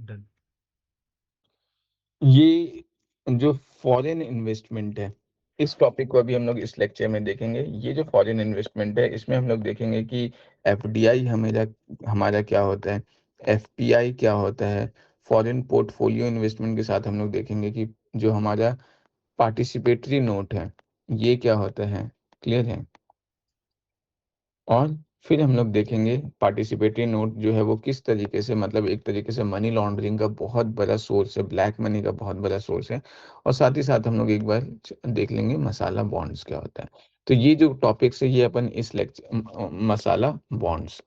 Done. ये जो foreign investment है, इस टॉपिक को अभी हम लोग इस लेक्चर में देखेंगे। ये जो फॉरेन इन्वेस्टमेंट है, इसमें हम लोग देखेंगे कि एफडीआई हमारा हमारा क्या होता है, एफपीआई क्या होता है। फॉरेन पोर्टफोलियो इन्वेस्टमेंट के साथ हम लोग देखेंगे कि जो हमारा पार्टिसिपेटरी नोट है, ये क्या होता है। क्लियर है। और फिर हम लोग देखेंगे पार्टिसिपेटरी नोट जो है वो किस तरीके से, मतलब एक तरीके से मनी लॉन्ड्रिंग का बहुत बड़ा सोर्स है, ब्लैक मनी का बहुत बड़ा सोर्स है। और साथ ही साथ हम लोग एक बार देख लेंगे मसाला बॉन्ड्स क्या होता है। तो ये जो टॉपिक्स है ये अपन इस लेक्चर, मसाला बॉन्ड्स,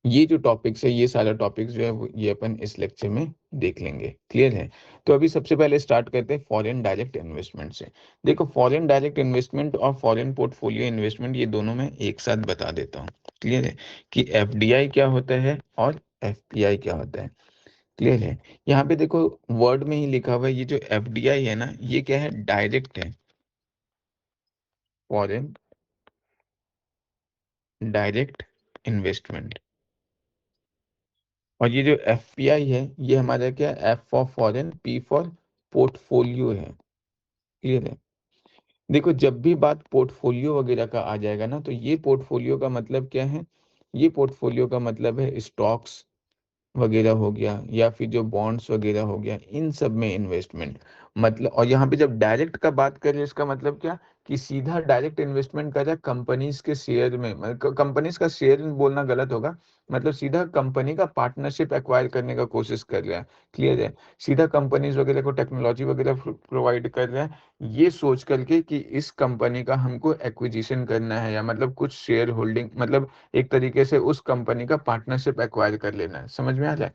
ये जो टॉपिक्स है, ये सारा टॉपिक्स जो है ये अपन इस लेक्चर में देख लेंगे। क्लियर है। तो अभी सबसे पहले स्टार्ट करते हैं फॉरेन डायरेक्ट इन्वेस्टमेंट से। देखो, फॉरेन डायरेक्ट इन्वेस्टमेंट और फॉरेन पोर्टफोलियो इन्वेस्टमेंट ये दोनों मैं एक साथ बता देता हूँ। क्लियर है कि एफडीआई क्या होता है और एफपीआई क्या होता है। क्लियर है। यहाँ पे देखो, वर्ड में ही लिखा हुआ है, ये जो एफडीआई है ना, ये क्या है, डायरेक्ट है, फॉरेन डायरेक्ट इन्वेस्टमेंट। और ये जो एफपीआई है, ये हमारा क्या, F for foreign, P for portfolio है। क्लियर है। देखो, जब भी बात पोर्टफोलियो वगैरह का आ जाएगा ना, तो ये पोर्टफोलियो का मतलब क्या है, ये पोर्टफोलियो का मतलब है स्टॉक्स वगैरह हो गया, या फिर जो बॉन्ड्स वगैरह हो गया, इन सब में इन्वेस्टमेंट। मतलब, और यहाँ पे जब डायरेक्ट का बात करें, इसका मतलब क्या, कि सीधा डायरेक्ट इन्वेस्टमेंट कर रहा है कंपनीज के शेयर में, मतलब कंपनीज का शेयर बोलना गलत होगा, मतलब सीधा कंपनी का पार्टनरशिप एक्वायर करने का कोशिश कर रहा है। क्लियर है। सीधा कंपनीज वगैरह को टेक्नोलॉजी वगैरह प्रोवाइड कर रहा है, ये सोच करके कि इस कंपनी का हमको एक्विजिशन करना है, या मतलब कुछ शेयर होल्डिंग, मतलब एक तरीके से उस कंपनी का पार्टनरशिप एक्वायर कर लेना है। समझ में आ जाए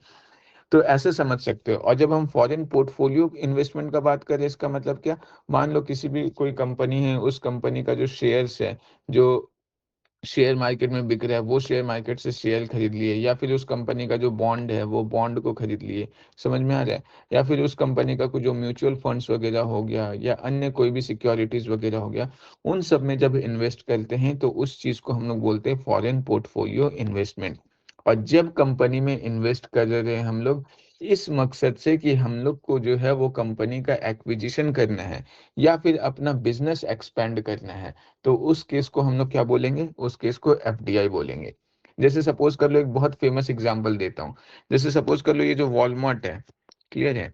तो ऐसे समझ सकते हो। और जब हम फॉरेन पोर्टफोलियो इन्वेस्टमेंट का बात करें, इसका मतलब क्या, मान लो किसी भी कोई कंपनी है, उस कंपनी का जो शेयर्स है, जो शेयर मार्केट में बिक रहा है, वो शेयर मार्केट से शेयर खरीद लिए, या फिर उस कंपनी का जो बॉन्ड है वो बॉन्ड को खरीद लिए। समझ में आ रहा है। या फिर उस कंपनी का कुछ जो म्यूचुअल फंड्स वगैरह हो गया, या अन्य कोई भी सिक्योरिटीज वगैरह हो गया, उन सब में जब इन्वेस्ट करते हैं तो उस चीज को हम लोग बोलते हैं फॉरेन पोर्टफोलियो इन्वेस्टमेंट। और जब कंपनी में इन्वेस्ट कर रहे हैं हम लोग, इस मकसद से कि हम लोग को जो है वो कंपनी का एक्विजिशन करना है, या फिर अपना बिजनेस एक्सपेंड करना है, तो उस केस को हम लोग क्या बोलेंगे, उस केस को एफडीआई बोलेंगे। जैसे सपोज कर लो, एक बहुत फेमस एग्जांपल देता हूँ। जैसे सपोज कर लो, ये जो वॉलमार्ट है, क्लियर है,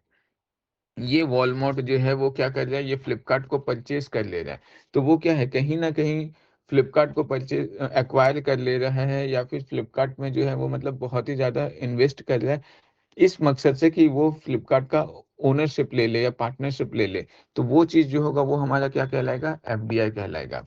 ये वॉलमार्ट जो है वो क्या कर रहा है, ये फ्लिपकार्ट को परचेज कर ले रहा है। तो वो क्या है, कहीं ना कहीं फ्लिपकार्ट को परचेज एक्वायर कर ले रहा है, या फिर फ्लिपकार्ट में जो है वो मतलब बहुत ही ज्यादा इन्वेस्ट कर रहा है, इस मकसद से कि वो फ्लिपकार्ट का ओनरशिप ले ले या पार्टनरशिप ले ले। तो वो चीज जो होगा वो हमारा क्या कहलाएगा, एफडीआई कहलाएगा।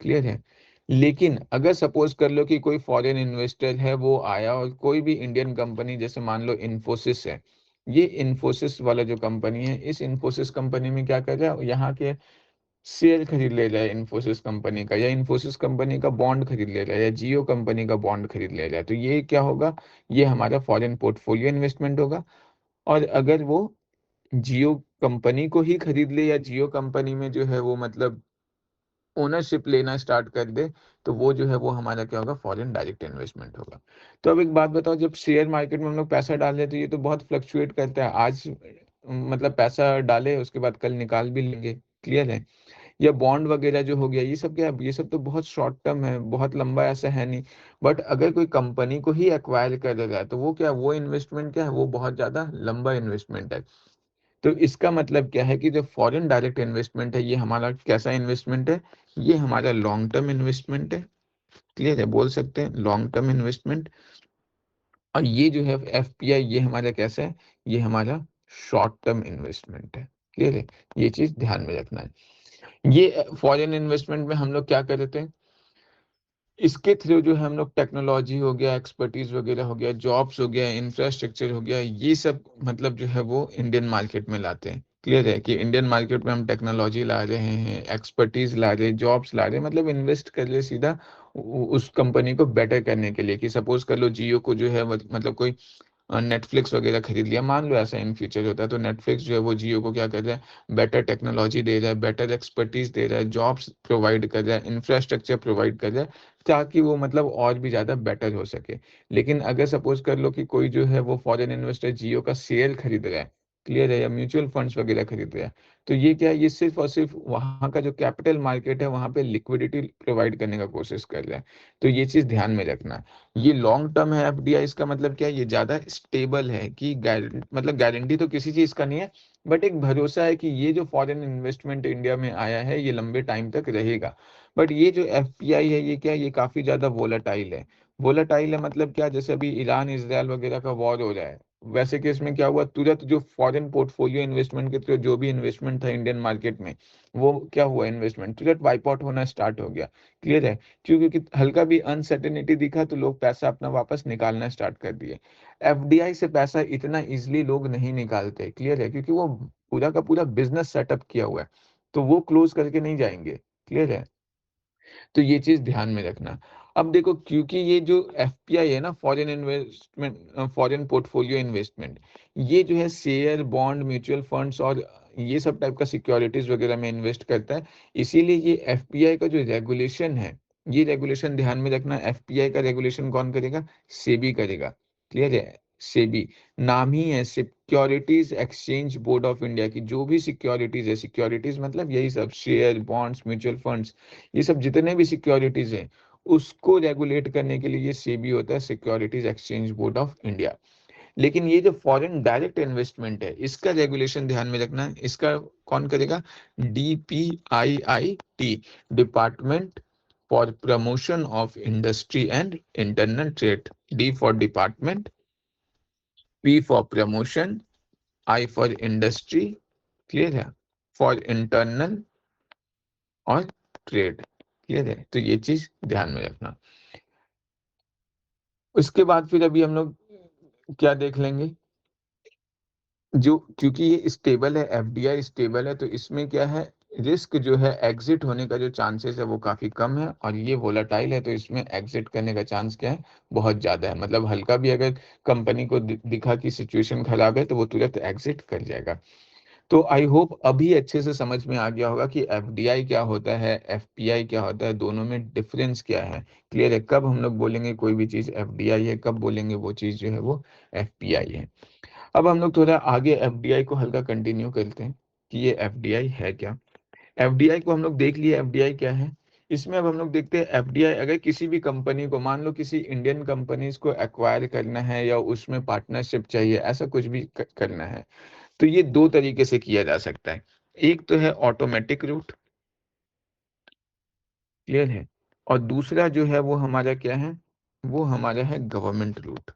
क्लियर है। लेकिन अगर सपोज कर लो कि कोई फॉरेन इन्वेस्टर है, वो आया और कोई भी इंडियन कंपनी, जैसे मान लो इन्फोसिस है, ये इन्फोसिस वाला जो कंपनी है, इस इन्फोसिस कंपनी में क्या कर रहा है, यहाँ के शेयर खरीद ले रहा है इन्फोसिस कंपनी का, या इन्फोसिस कंपनी का बॉन्ड खरीद ले रहा है, या जियो कंपनी का बॉन्ड खरीद ले रहा है, तो ये क्या होगा, ये हमारा फॉरेन पोर्टफोलियो इन्वेस्टमेंट होगा। और अगर वो जियो कंपनी को ही खरीद ले, या जियो कंपनी में जो है वो मतलब ओनरशिप लेना स्टार्ट कर दे, तो वो जो है वो हमारा क्या होगा, फॉरेन डायरेक्ट इन्वेस्टमेंट होगा। तो अब एक बात बताओ, जब शेयर मार्केट में हम लोग पैसा डाल रहे, तो ये तो बहुत फ्लक्चुएट करता है। आज मतलब पैसा डाले, उसके बाद कल निकाल भी लेंगे। क्लियर है। या बॉन्ड वगैरह जो हो गया, ये सब क्या है, ये सब तो बहुत शॉर्ट टर्म है, बहुत लंबा ऐसा है नहीं। बट अगर कोई कंपनी को ही एक्वायर कर रहा है, तो वो क्या, वो इन्वेस्टमेंट क्या है, वो बहुत ज्यादा लंबा इन्वेस्टमेंट है। तो इसका मतलब क्या है कि जो फॉरेन डायरेक्ट इन्वेस्टमेंट है, ये हमारा कैसा इन्वेस्टमेंट है, ये हमारा लॉन्ग टर्म इन्वेस्टमेंट है। क्लियर है, बोल सकते हैं लॉन्ग टर्म इन्वेस्टमेंट। और ये जो है एफपीआई, ये हमारा कैसा है, ये हमारा शॉर्ट टर्म इन्वेस्टमेंट है। क्लियर है। ये चीज ध्यान में रखना है। ये फॉरेन इन्वेस्टमेंट में हम लोग क्या कर रहे थे, इसके थ्रू जो है हम लोग टेक्नोलॉजी हो गया, एक्सपर्टीज वगैरह हो गया, जॉब्स हो गया, इंफ्रास्ट्रक्चर हो गया, ये सब मतलब जो है वो इंडियन मार्केट में लाते हैं। क्लियर है कि इंडियन मार्केट में हम टेक्नोलॉजी ला रहे हैं, एक्सपर्टीज ला रहे हैं, जॉब्स ला रहे हैं, मतलब इन्वेस्ट कर रहे हैं सीधा उस कंपनी को बेटर करने के लिए। कि सपोज कर लो जियो को जो है मतलब कोई नेटफ्लिक्स वगैरह खरीद लिया, मान लो ऐसा इन फ्यूचर होता है, तो नेटफ्लिक्स जो है वो जियो को क्या कर रहा है, बेटर टेक्नोलॉजी दे रहा है, बेटर एक्सपर्टीज दे रहा है, जॉब्स प्रोवाइड कर रहा है, इंफ्रास्ट्रक्चर प्रोवाइड कर रहा है, ताकि वो मतलब और भी ज़्यादा बेटर हो सके। लेकिन अगर सपोज कर लो कि कोई जो है वो फॉरेन इन्वेस्टर जियो का शेयर खरीद रहा है, क्लियर है, या म्यूचुअल फंड्स वगैरह खरीद रहा है, तो ये क्या है, ये सिर्फ और सिर्फ वहाँ का जो कैपिटल मार्केट है वहाँ पे लिक्विडिटी प्रोवाइड करने का कोशिश कर रहा है। तो ये चीज़ ध्यान में रखना। ये लॉन्ग टर्म है एफडीआई, इसका मतलब क्या है, ये ज्यादा स्टेबल है, कि मतलब गारंटी तो किसी चीज का नहीं है, बट एक भरोसा है कि ये जो फॉरेन इन्वेस्टमेंट इंडिया में आया है ये लंबे टाइम तक रहेगा। बट ये जो एफपीआई है ये क्या है, ये काफी ज्यादा वोलेटाइल है। वोलेटाइल है मतलब क्या, जैसे अभी ईरान इसराइल वगैरह का वॉर हो रहा है, वैसे केस में क्या हुआ, तुरंत जो फॉरेन पोर्टफोलियो इन्वेस्टमेंट के थ्रू जो भी इन्वेस्टमेंट था इंडियन मार्केट में, वो क्या हुआ, इन्वेस्टमेंट तुरंत वाइप आउट होना स्टार्ट हो गया। क्लियर है, क्योंकि हल्का भी अनसर्टेनिटी दिखा तो लोग पैसा अपना वापस निकालना स्टार्ट कर दिए। एफडीआई से पैसा इतना इजीली लोग नहीं निकालते, क्लियर है, क्योंकि वो पूरा का पूरा बिजनेस सेटअप किया हुआ है, तो वो क्लोज करके नहीं जाएंगे। क्लियर है, तो ये चीज ध्यान में रखना। अब देखो, क्योंकि ये जो एफपीआई है ना, foreign investment foreign portfolio investment, ये जो है शेयर बॉन्ड म्यूचुअल फंड्स और ये सब टाइप का सिक्योरिटीज वगैरह में इन्वेस्ट करता है। इसीलिए ये एफपीआई का जो रेगुलेशन है, ये रेगुलेशन ध्यान में रखना, एफपीआई का रेगुलेशन कौन करेगा, सेबी करेगा। क्लियर है, सेबी नाम ही है, securities exchange board of India की जो भी सिक्योरिटीज है, सिक्योरिटीज मतलब यही सब शेयर बॉन्ड्स म्यूचुअल फंड्स, ये सब जितने भी सिक्योरिटीज हैं उसको रेगुलेट करने के लिए ये सेबी होता है, securities exchange board of India. लेकिन ये जो फॉरेन डायरेक्ट इन्वेस्टमेंट है इसका रेगुलेशन ध्यान में रखना, इसका कौन करेगा, DPIIT, department for promotion of industry and internal trade. D for department, P for promotion, I for industry, clear है, फॉर इंटरनल और ट्रेड। क्लियर है, तो ये चीज ध्यान में रखना। उसके बाद फिर अभी हम लोग क्या देख लेंगे, जो क्योंकि ये स्टेबल है, एफडीआई स्टेबल है, तो इसमें क्या है, रिस्क जो है एग्जिट होने का जो चांसेस है वो काफी कम है, और ये वोलाटाइल है तो इसमें एग्जिट करने का चांस क्या है, बहुत ज्यादा है। मतलब हल्का भी अगर कंपनी को दिखा कि सिचुएशन खराब है तो वो तुरंत एग्जिट कर जाएगा। तो आई होप अभी अच्छे से समझ में आ गया होगा कि एफडीआई क्या होता है, एफपीआई क्या होता है, दोनों में डिफरेंस क्या है। क्लियर है, कब हम लोग बोलेंगे कोई भी चीज एफडीआई है, कब बोलेंगे वो चीज जो है वो एफपीआई है। अब हम लोग थोड़ा आगे एफडीआई को हल्का कंटिन्यू करते हैं कि ये एफडीआई है क्या। एफडीआई को हम लोग देख लिए, एफडीआई क्या है। इसमें अब हम लोग देखते हैं एफडीआई, अगर किसी भी कंपनी को, मान लो किसी इंडियन कंपनीज को एक्वायर करना है या उसमें पार्टनरशिप चाहिए, ऐसा कुछ भी करना है, तो ये दो तरीके से किया जा सकता है। एक तो है ऑटोमेटिक रूट, क्लियर है, और दूसरा जो है वो हमारा क्या है, वो हमारा है गवर्नमेंट रूट।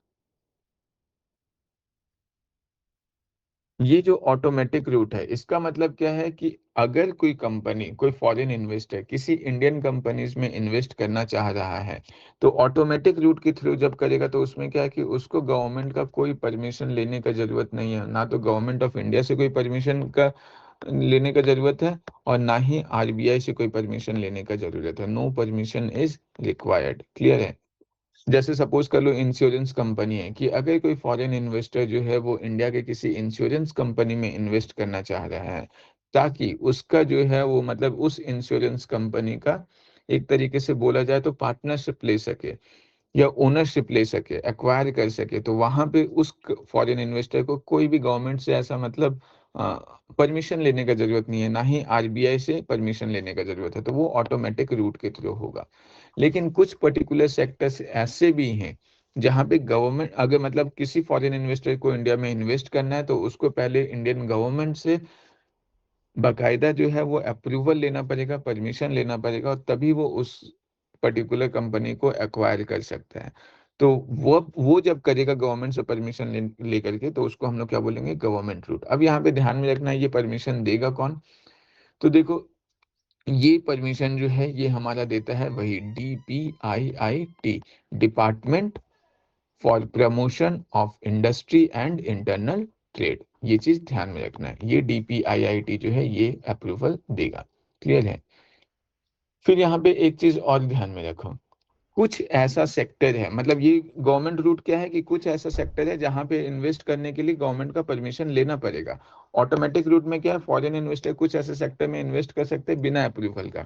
ये जो ऑटोमेटिक रूट है इसका मतलब क्या है कि अगर कोई कंपनी, कोई फॉरेन इन्वेस्टर किसी इंडियन कंपनीज में इन्वेस्ट करना चाह रहा है, तो ऑटोमेटिक रूट के थ्रू जब करेगा तो उसमें क्या है कि उसको गवर्नमेंट का कोई परमिशन लेने का जरूरत नहीं है, ना तो गवर्नमेंट ऑफ इंडिया से कोई परमिशन का लेने का जरूरत है, और ना ही आरबीआई से कोई परमिशन लेने का जरूरत है। No permission is required. Clear है, जैसे सपोज कर लो इंश्योरेंस कंपनी है, कि अगर कोई फॉरेन इन्वेस्टर जो है वो इंडिया के किसी इंश्योरेंस कंपनी में इन्वेस्ट करना चाह रहा है, ताकि उसका जो है वो मतलब उस इंश्योरेंस कंपनी का एक तरीके से बोला जाए तो पार्टनरशिप ले सके या ओनरशिप ले सके, एक्वायर कर सके, तो वहां पे उस फॉरेन इन्वेस्टर को कोई भी गवर्नमेंट से ऐसा मतलब परमिशन लेने का जरूरत नहीं है, ना ही आरबीआई से परमिशन लेने का जरूरत है, तो वो ऑटोमेटिक रूट के थ्रू होगा। लेकिन कुछ पर्टिकुलर सेक्टर्स ऐसे भी हैं जहां पे गवर्नमेंट, अगर मतलब किसी फॉरेन इन्वेस्टर को इंडिया में इन्वेस्ट करना है तो उसको पहले इंडियन गवर्नमेंट से बाकायदा जो है वो अप्रूवल लेना पड़ेगा, परमिशन लेना पड़ेगा, और तभी वो उस पर्टिकुलर कंपनी को एक्वायर कर सकता है। तो वो जब करेगा गवर्नमेंट से परमिशन लेकर के, तो उसको हम लोग क्या बोलेंगे, गवर्नमेंट रूट। अब यहाँ पे ध्यान में रखना है, ये परमिशन देगा कौन, तो देखो ये परमिशन जो है ये हमारा देता है वही DPIIT, department for promotion of industry and internal trade. ये चीज ध्यान में रखना है, ये डीपीआईआईटी जो है ये अप्रूवल देगा। क्लियर है, फिर यहाँ पे एक चीज और ध्यान में रखो, कुछ ऐसा सेक्टर है, मतलब ये गवर्नमेंट रूट क्या है कि कुछ ऐसा सेक्टर है जहाँ पे इन्वेस्ट करने के लिए गवर्नमेंट का परमिशन लेना पड़ेगा। ऑटोमेटिक रूट में क्या है, फॉरेन इन्वेस्टर कुछ ऐसे सेक्टर में इन्वेस्ट कर सकते हैं बिना अप्रूवल का,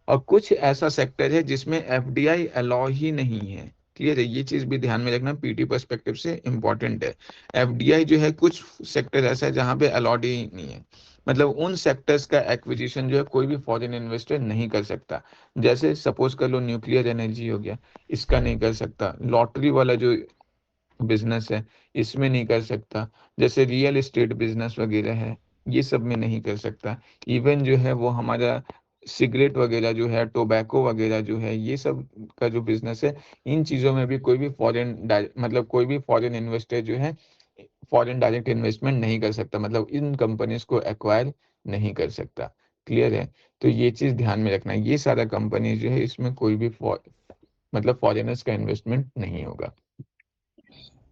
और कुछ ऐसा सेक्टर है जिसमें एफडीआई अलाउ ही नहीं है। क्लियर है, ये चीज भी ध्यान में रखना, पीटी पर्सपेक्टिव से इंपॉर्टेंट है। एफडीआई जो है कुछ सेक्टर ऐसा है जहां पे अलाउड ही नहीं है, मतलब उन सेक्टर्स का एक्विजिशन जो है कोई भी फॉरेन इन्वेस्टर नहीं कर सकता। जैसे सपोज कर लो न्यूक्लियर एनर्जी हो गया, इसका नहीं कर सकता। लॉटरी वाला जो बिजनेस है, इसमें नहीं कर सकता। जैसे रियल एस्टेट बिजनेस वगैरह है, ये सब में नहीं कर सकता। इवन जो है वो हमारा सिगरेट वगैरह जो है, टोबैको वगैरह जो है, ये सब का जो बिजनेस है, इन चीजों में भी कोई भी फॉरेन मतलब कोई भी फॉरेन इन्वेस्टर जो है फॉरेन डायरेक्ट इन्वेस्टमेंट नहीं कर सकता, मतलब इन कंपनीज को एक्वायर नहीं कर सकता। क्लियर है, तो ये चीज ध्यान में रखना, ये सारा कंपनी जो है इसमें कोई भी मतलब फॉरेनर्स का इन्वेस्टमेंट नहीं होगा।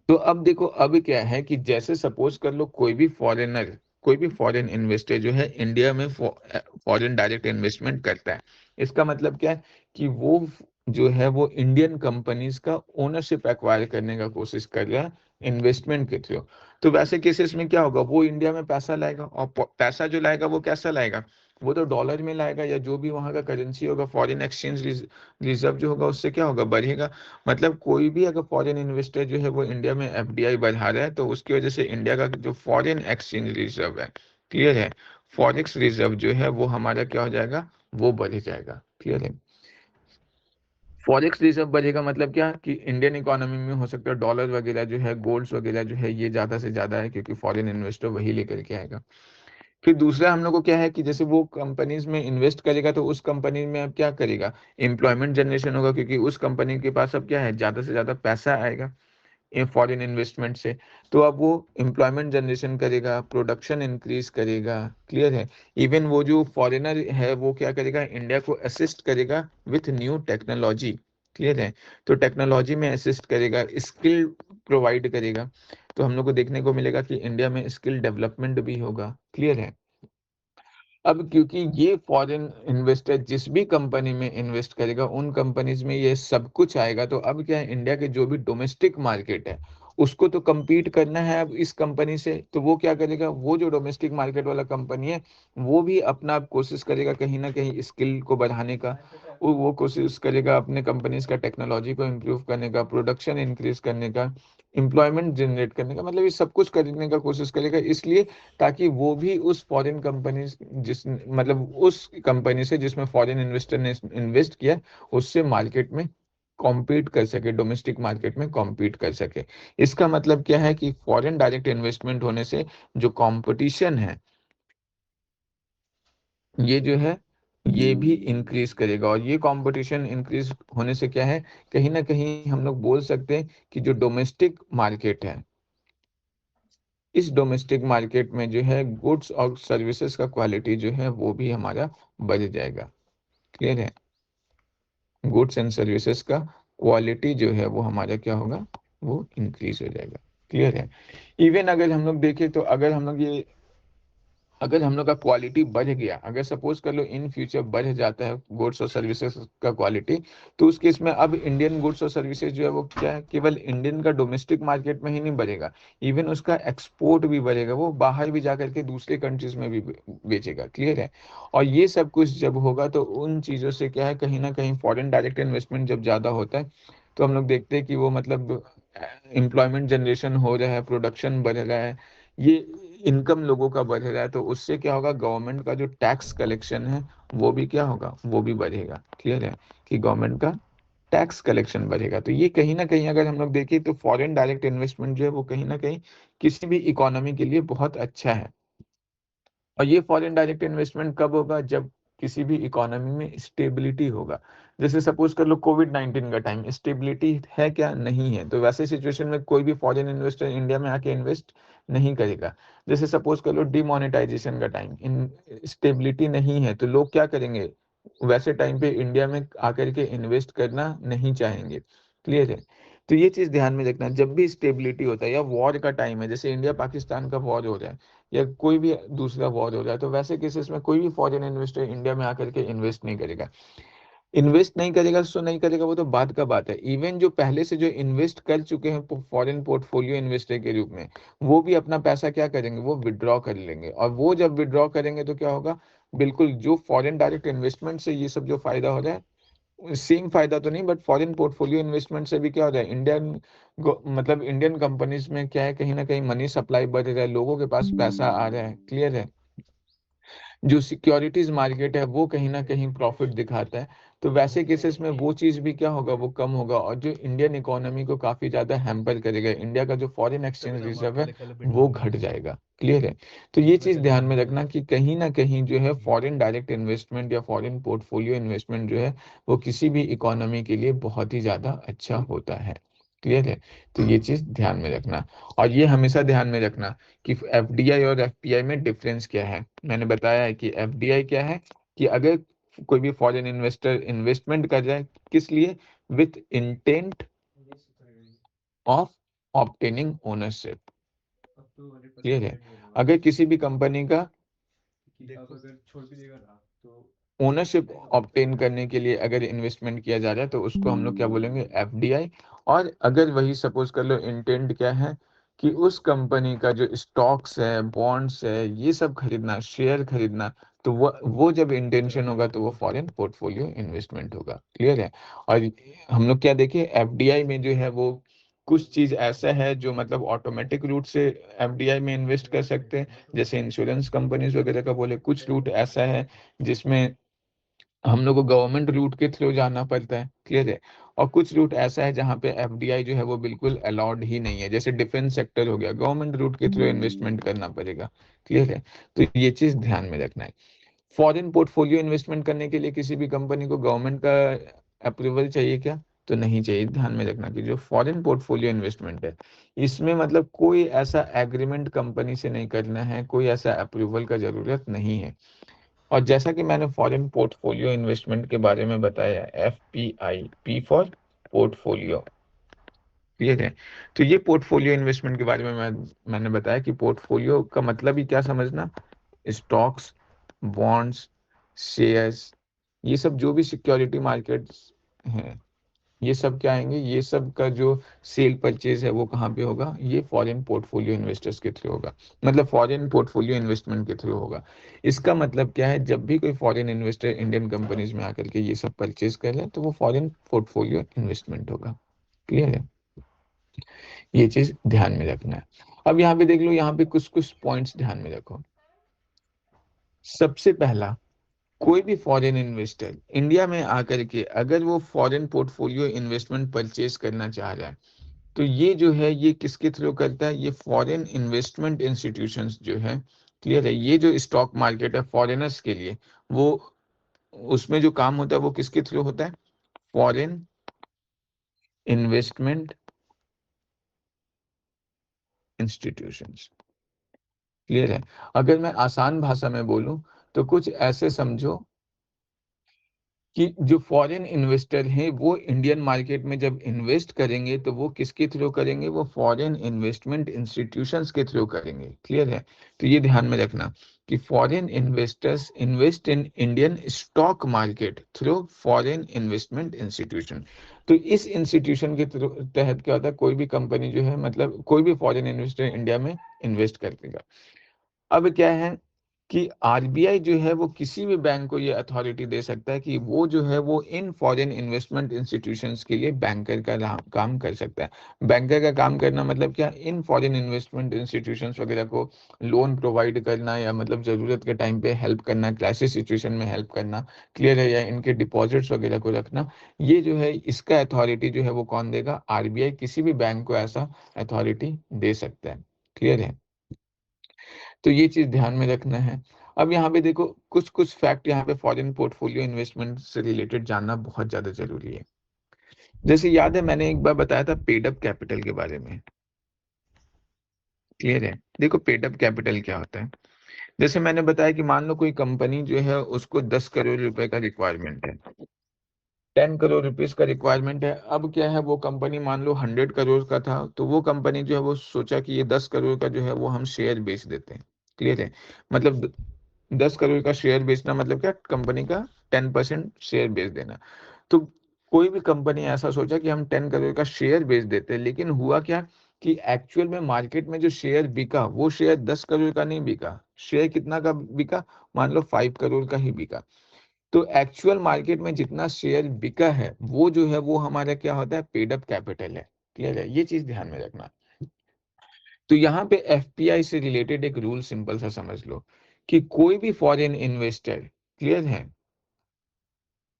तो अब देखो, अब क्या है कि जैसे सपोज कर लो कोई भी फॉरेनर, कोई भी फॉरेन इन्वेस्टर जो है इंडिया में फॉरेन डायरेक्ट इन्वेस्टमेंट करता है, इसका मतलब क्या है कि वो जो है वो इंडियन कंपनीज का ओनरशिप एक्वायर करने का कोशिश कर रहा है इन्वेस्टमेंट के थ्रू। तो वैसे केसेस में क्या होगा, वो इंडिया में पैसा लाएगा, और पैसा जो लाएगा वो कैसा लाएगा, वो तो डॉलर में लाएगा, या जो भी वहां का करेंसी होगा, फॉरेन एक्सचेंज रिजर्व जो होगा उससे क्या होगा, बढ़ेगा। मतलब कोई भी अगर फॉरेन इन्वेस्टर जो है वो इंडिया में एफडीआई बढ़ा रहा है, तो उसकी वजह से इंडिया का जो फॉरेन एक्सचेंज रिजर्व है, क्लियर है, फॉरेक्स रिजर्व जो है वो हमारा क्या हो जाएगा, वो बढ़ जाएगा। क्लियर है, फॉरेक्स रिजर्व बढ़ेगा मतलब क्या कि इंडियन इकोनॉमी में हो सकता है डॉलर वगैरह जो है, गोल्ड्स वगैरह जो है, ये ज्यादा से ज्यादा है, क्योंकि फॉरेन इन्वेस्टर वही लेकर के आएगा। फिर दूसरा हम लोग को क्या है कि जैसे वो कंपनीज में इन्वेस्ट करेगा, तो उस कंपनी में अब क्या करेगा, एम्प्लॉयमेंट जनरेशन होगा, क्योंकि उस कंपनी के पास अब क्या है, ज्यादा से ज्यादा पैसा आएगा फॉरेन इन्वेस्टमेंट से। तो अब वो एम्प्लॉयमेंट जनरेशन करेगा, प्रोडक्शन इंक्रीज करेगा। क्लियर है, इवन वो जो फॉरेनर है वो क्या करेगा, इंडिया को असिस्ट करेगा विथ न्यू टेक्नोलॉजी। क्लियर है, तो टेक्नोलॉजी में असिस्ट करेगा, स्किल प्रोवाइड करेगा, तो हम लोग को देखने को मिलेगा कि इंडिया में स्किल डेवलपमेंट भी होगा। क्लियर है, अब क्योंकि ये फॉरेन इन्वेस्टर जिस भी कंपनी में इन्वेस्ट करेगा उन कंपनीज में ये सब कुछ आएगा, तो अब क्या है, इंडिया के जो भी डोमेस्टिक मार्केट है उसको तो compete करना है अब इस कंपनी से, तो वो क्या करेगा, वो जो डोमेस्टिक मार्केट वाला कंपनी है वो भी अपना आप कोशिश करेगा कहीं ना कहीं स्किल को बढ़ाने का। वो कोशिश करेगा अपने कंपनीज का टेक्नोलॉजी को इम्प्रूव करने का, प्रोडक्शन इंक्रीज करने का, एम्प्लॉयमेंट जनरेट करने का, मतलब ये सब कुछ करने का कोशिश करेगा, इसलिए ताकि वो भी उस फॉरेन कंपनी जिस मतलब उस कंपनी से जिसमें फॉरेन इन्वेस्टर ने इन्वेस्ट किया, उससे मार्केट में कॉम्पीट कर सके, डोमेस्टिक मार्केट में कॉम्पीट कर सके। इसका मतलब क्या है कि फॉरेन डायरेक्ट इन्वेस्टमेंट होने से जो कंपटीशन है ये जो है ये भी इंक्रीज करेगा, और ये कंपटीशन इंक्रीज होने से क्या है, कहीं ना कहीं हम लोग बोल सकते हैं कि जो डोमेस्टिक मार्केट है, इस डोमेस्टिक मार्केट में जो है गुड्स और सर्विसेज का क्वालिटी जो है वो भी हमारा बढ़ जाएगा। क्लियर है, गुड्स एंड सर्विसेज का क्वालिटी जो है वो हमारा क्या होगा, वो इंक्रीज हो जाएगा। क्लियर है, इवन अगर हम लोग देखें तो अगर हम लोग ये, अगर हम लोग का क्वालिटी बढ़ गया, अगर सपोज कर लो इन फ्यूचर बढ़ जाता है गुड्स और सर्विसेज का क्वालिटी, तो उस केस में अब इंडियन गुड्स और सर्विसेज जो है वो क्या है, केवल इंडियन का डोमेस्टिक मार्केट में ही नहीं बढ़ेगा, इवन उसका एक्सपोर्ट भी बढ़ेगा, वो बाहर भी जा करके दूसरे कंट्रीज में भी बेचेगा। क्लियर है, और ये सब कुछ जब होगा तो उन चीज़ों से क्या है, कहीं ना कहीं फॉरेन डायरेक्ट इन्वेस्टमेंट जब ज़्यादा होता है तो हम लोग देखते हैं कि वो मतलब एम्प्लॉयमेंट जनरेशन हो रहा है, प्रोडक्शन बढ़ रहा है, ये इनकम लोगों का बढ़ रहा है, तो उससे क्या होगा, गवर्नमेंट का जो टैक्स कलेक्शन है वो भी क्या होगा, वो भी बढ़ेगा। क्लियर है, कि गवर्नमेंट का टैक्स कलेक्शन बढ़ेगा, तो ये कहीं ना कहीं अगर हम लोग देखें तो फॉरेन डायरेक्ट इन्वेस्टमेंट जो है वो कहीं ना कहीं किसी भी इकोनॉमी के लिए बहुत अच्छा है। और ये फॉरेन डायरेक्ट इन्वेस्टमेंट कब होगा, जब किसी भी इकोनॉमी में स्टेबिलिटी होगा। जैसे सपोज कर लो कोविड-19 का टाइम, स्टेबिलिटी है क्या, नहीं है, तो वैसे सिचुएशन में कोई भी फॉरेन इन्वेस्टर इंडिया में आके इन्वेस्ट नहीं करेगा। जैसे सपोज कर लो डिमोनेटाइजेशन का टाइम, इन स्टेबिलिटी नहीं है, तो लोग क्या करेंगे, वैसे टाइम पे इंडिया में आकर के इन्वेस्ट करना नहीं चाहेंगे। क्लियर है, तो ये चीज ध्यान में रखना, जब भी स्टेबिलिटी होता है या वॉर का टाइम है, जैसे इंडिया पाकिस्तान का वॉर हो रहा है या कोई भी दूसरा वॉर हो रहा है, तो वैसे केसेस में कोई भी फॉरेन इन्वेस्टर इंडिया में आकर के इन्वेस्ट नहीं करेगा। इन्वेस्ट नहीं करेगा सो नहीं करेगा, वो तो बात का बात है। इवन जो पहले से जो इन्वेस्ट कर चुके हैं फॉरेन पोर्टफोलियो इन्वेस्टर के रूप में, वो भी अपना पैसा क्या करेंगे, वो विड्रॉ कर लेंगे। और वो जब विड्रॉ करेंगे तो क्या होगा, बिल्कुल जो फॉरेन डायरेक्ट इन्वेस्टमेंट से ये सब जो फायदा हो रहा है, सेम फायदा तो नहीं, बट फॉरेन पोर्टफोलियो इन्वेस्टमेंट से भी क्या हो रहा है, मतलब इंडियन कंपनीज में क्या है, कहीं ना कहीं मनी सप्लाई बढ़ रहा है, लोगों के पास पैसा आ रहा है। क्लियर है। जो सिक्योरिटीज मार्केट है वो कहीं ना कहीं प्रॉफिट दिखाता है। तो वैसे केसेस में वो चीज भी क्या होगा, वो कम होगा, और जो इंडियन इकोनॉमी को काफी ज्यादा हैम्पर करेगा, इंडिया का जो फॉरेन एक्सचेंज रिजर्व है वो घट जाएगा। क्लियर है। तो ये चीज ध्यान में रखना कि कहीं ना कहीं जो है फॉरेन डायरेक्ट इन्वेस्टमेंट या फॉरेन पोर्टफोलियो इन्वेस्टमेंट जो है वो किसी भी इकोनॉमी के लिए बहुत ही ज्यादा अच्छा होता है। क्लियर है। तो ये चीज ध्यान में रखना। और ये हमेशा ध्यान में रखना कि एफडीआई और एफपीआई में डिफरेंस क्या है। मैंने बताया है कि एफडीआई क्या है, कि अगर कोई भी फॉरेन इन्वेस्टर इन्वेस्टमेंट कर जाए, किस लिए, with intent of obtaining ownership. Clear है। अगर किसी भी कंपनी का ओनरशिप ऑब्टेन करने के लिए अगर इन्वेस्टमेंट किया जा रहा है तो उसको हम लोग क्या बोलेंगे, एफडीआई। और अगर वही सपोज कर लो इंटेंट क्या है, कि उस कंपनी का जो स्टॉक्स है, बॉन्ड्स है, ये सब खरीदना, शेयर खरीदना, तो वो जब इंटेंशन होगा तो वो फॉरेन पोर्टफोलियो इन्वेस्टमेंट होगा। क्लियर है। और हम लोग क्या देखें, एफडीआई में जो है वो कुछ चीज ऐसा है जो मतलब ऑटोमेटिक रूट से एफडीआई में इन्वेस्ट कर सकते हैं, जैसे इंश्योरेंस कंपनीज वगैरह का बोले। कुछ रूट ऐसा है जिसमें हम लोग को गवर्नमेंट रूट के थ्रू जाना पड़ता है। क्लियर है। और कुछ रूट ऐसा है जहाँ पे एफडीआई जो है वो बिल्कुल अलाउड ही नहीं है, जैसे डिफेंस सेक्टर हो गया, गवर्नमेंट रूट के थ्रू इन्वेस्टमेंट करना पड़ेगा। क्लियर है। तो ये चीज ध्यान में रखना है। फॉरेन पोर्टफोलियो इन्वेस्टमेंट करने के लिए किसी भी कंपनी को गवर्नमेंट का अप्रूवल चाहिए क्या, तो नहीं चाहिए। ध्यान में रखना कि जो फॉरेन पोर्टफोलियो इन्वेस्टमेंट है, इसमें मतलब कोई ऐसा एग्रीमेंट कंपनी से नहीं करना है, कोई ऐसा अप्रूवल का जरूरत नहीं है। और जैसा कि मैंने फॉरेन पोर्टफोलियो इन्वेस्टमेंट के बारे में बताया, F P I, P for portfolio. Clear है। तो ये पोर्टफोलियो इन्वेस्टमेंट के बारे में मैंने बताया कि पोर्टफोलियो का मतलब ही क्या समझना, स्टॉक्स, बॉन्ड्स, शेयर्स, ये सब जो भी सिक्योरिटी मार्केट्स हैं, ये सब क्या आएंगे, ये सब का जो सेल परचेज है वो कहाँ पे होगा, ये फॉरेन पोर्टफोलियो इन्वेस्टर्स के थ्रू होगा, मतलब फॉरेन पोर्टफोलियो इन्वेस्टमेंट के थ्रू होगा। इसका मतलब क्या है, जब भी कोई फॉरेन इन्वेस्टर इंडियन कंपनीज में आकर के ये सब परचेज कर रहे हैं तो वो फॉरेन पोर्टफोलियो इन्वेस्टमेंट होगा। क्लियर है। ये चीज ध्यान में रखना है। अब यहाँ पे देख लो, यहाँ पे कुछ कुछ पॉइंट्स ध्यान में रखो। सबसे पहला, कोई भी फॉरेन इन्वेस्टर इंडिया में आकर के अगर वो फॉरेन पोर्टफोलियो इन्वेस्टमेंट परचेज करना चाह रहा है, तो ये जो है ये किसके थ्रू करता है, ये फॉरेन इन्वेस्टमेंट इंस्टीट्यूशंस जो है। क्लियर है। ये जो स्टॉक मार्केट है फॉरेनर्स के लिए, वो उसमें जो काम होता है वो किसके थ्रू होता है, फॉरेन इन्वेस्टमेंट इंस्टीट्यूशंस। क्लियर है। अगर मैं आसान भाषा में बोलूं तो कुछ ऐसे समझो कि जो फॉरेन इन्वेस्टर हैं वो इंडियन मार्केट में जब इन्वेस्ट करेंगे तो वो किसके थ्रू करेंगे, वो फॉरेन इन्वेस्टमेंट इंस्टीट्यूशंस के थ्रू करेंगे। क्लियर है। तो ये ध्यान में रखना कि foreign investors invest in Indian stock market through foreign investment institution. तो इस इंस्टीट्यूशन के तहत क्या होता है, कोई भी कंपनी जो है, मतलब कोई भी फॉरेन इन्वेस्टर इंडिया में इन्वेस्ट करेगा। अब क्या है कि आरबीआई जो है वो किसी भी बैंक को ये अथॉरिटी दे सकता है कि वो जो है वो इन फॉरेन इन्वेस्टमेंट इंस्टीट्यूशंस के लिए बैंकर का काम कर सकता है। बैंकर का काम करना मतलब क्या, इन फॉरेन इन्वेस्टमेंट इंस्टीट्यूशंस वगैरह को लोन प्रोवाइड करना, या मतलब जरूरत के टाइम पे हेल्प करना, क्राइसिस सिचुएशन में हेल्प करना। क्लियर है। या इनके डिपॉजिट्स वगैरह को रखना, ये जो है इसका अथॉरिटी जो है वो कौन देगा, आरबीआई किसी भी बैंक को ऐसा अथॉरिटी दे सकता है। क्लियर है। तो ये चीज ध्यान में रखना है। अब यहाँ पे देखो कुछ कुछ फैक्ट, यहाँ पे फॉरेन पोर्टफोलियो इन्वेस्टमेंट से रिलेटेड जानना बहुत ज्यादा जरूरी है। जैसे याद है मैंने एक बार बताया था पेड अप कैपिटल के बारे में। क्लियर है। देखो पेड अप कैपिटल क्या होता है। जैसे मैंने बताया कि मान लो कोई कंपनी जो है उसको 10 करोड़ रुपए का रिक्वायरमेंट है, 10 करोड़ रुपीज का रिक्वायरमेंट है। अब क्या है, वो कंपनी मान लो 100 करोड़ का था, तो वो कंपनी जो है वो सोचा कि ये 10 करोड़ का जो है वो हम शेयर बेच देते हैं। क्लियर है। मतलब 10 करोड़ का शेयर बेचना मतलब क्या, कंपनी का 10% शेयर बेच देना। तो कोई भी कंपनी ऐसा सोचा कि हम 10 करोड़ का शेयर बेच देते हैं, लेकिन हुआ क्या कि एक्चुअल में मार्केट में जो शेयर बिका, वो शेयर 10 करोड़ का नहीं बिका। शेयर कितना का बिका? मान लो 5 करोड़ का ही बिका। तो एक्चुअल मार्केट में जितना शेयर बिका है, वो जो है वो हमारा क्या होता है? पेड अप कैपिटल है। क्लियर है? ये चीज़ ध्यान में रखना। तो यहाँ पे एफपीआई से रिलेटेड एक रूल सिंपल सा समझ लो कि कोई भी फॉरेन इन्वेस्टर, क्लियर है,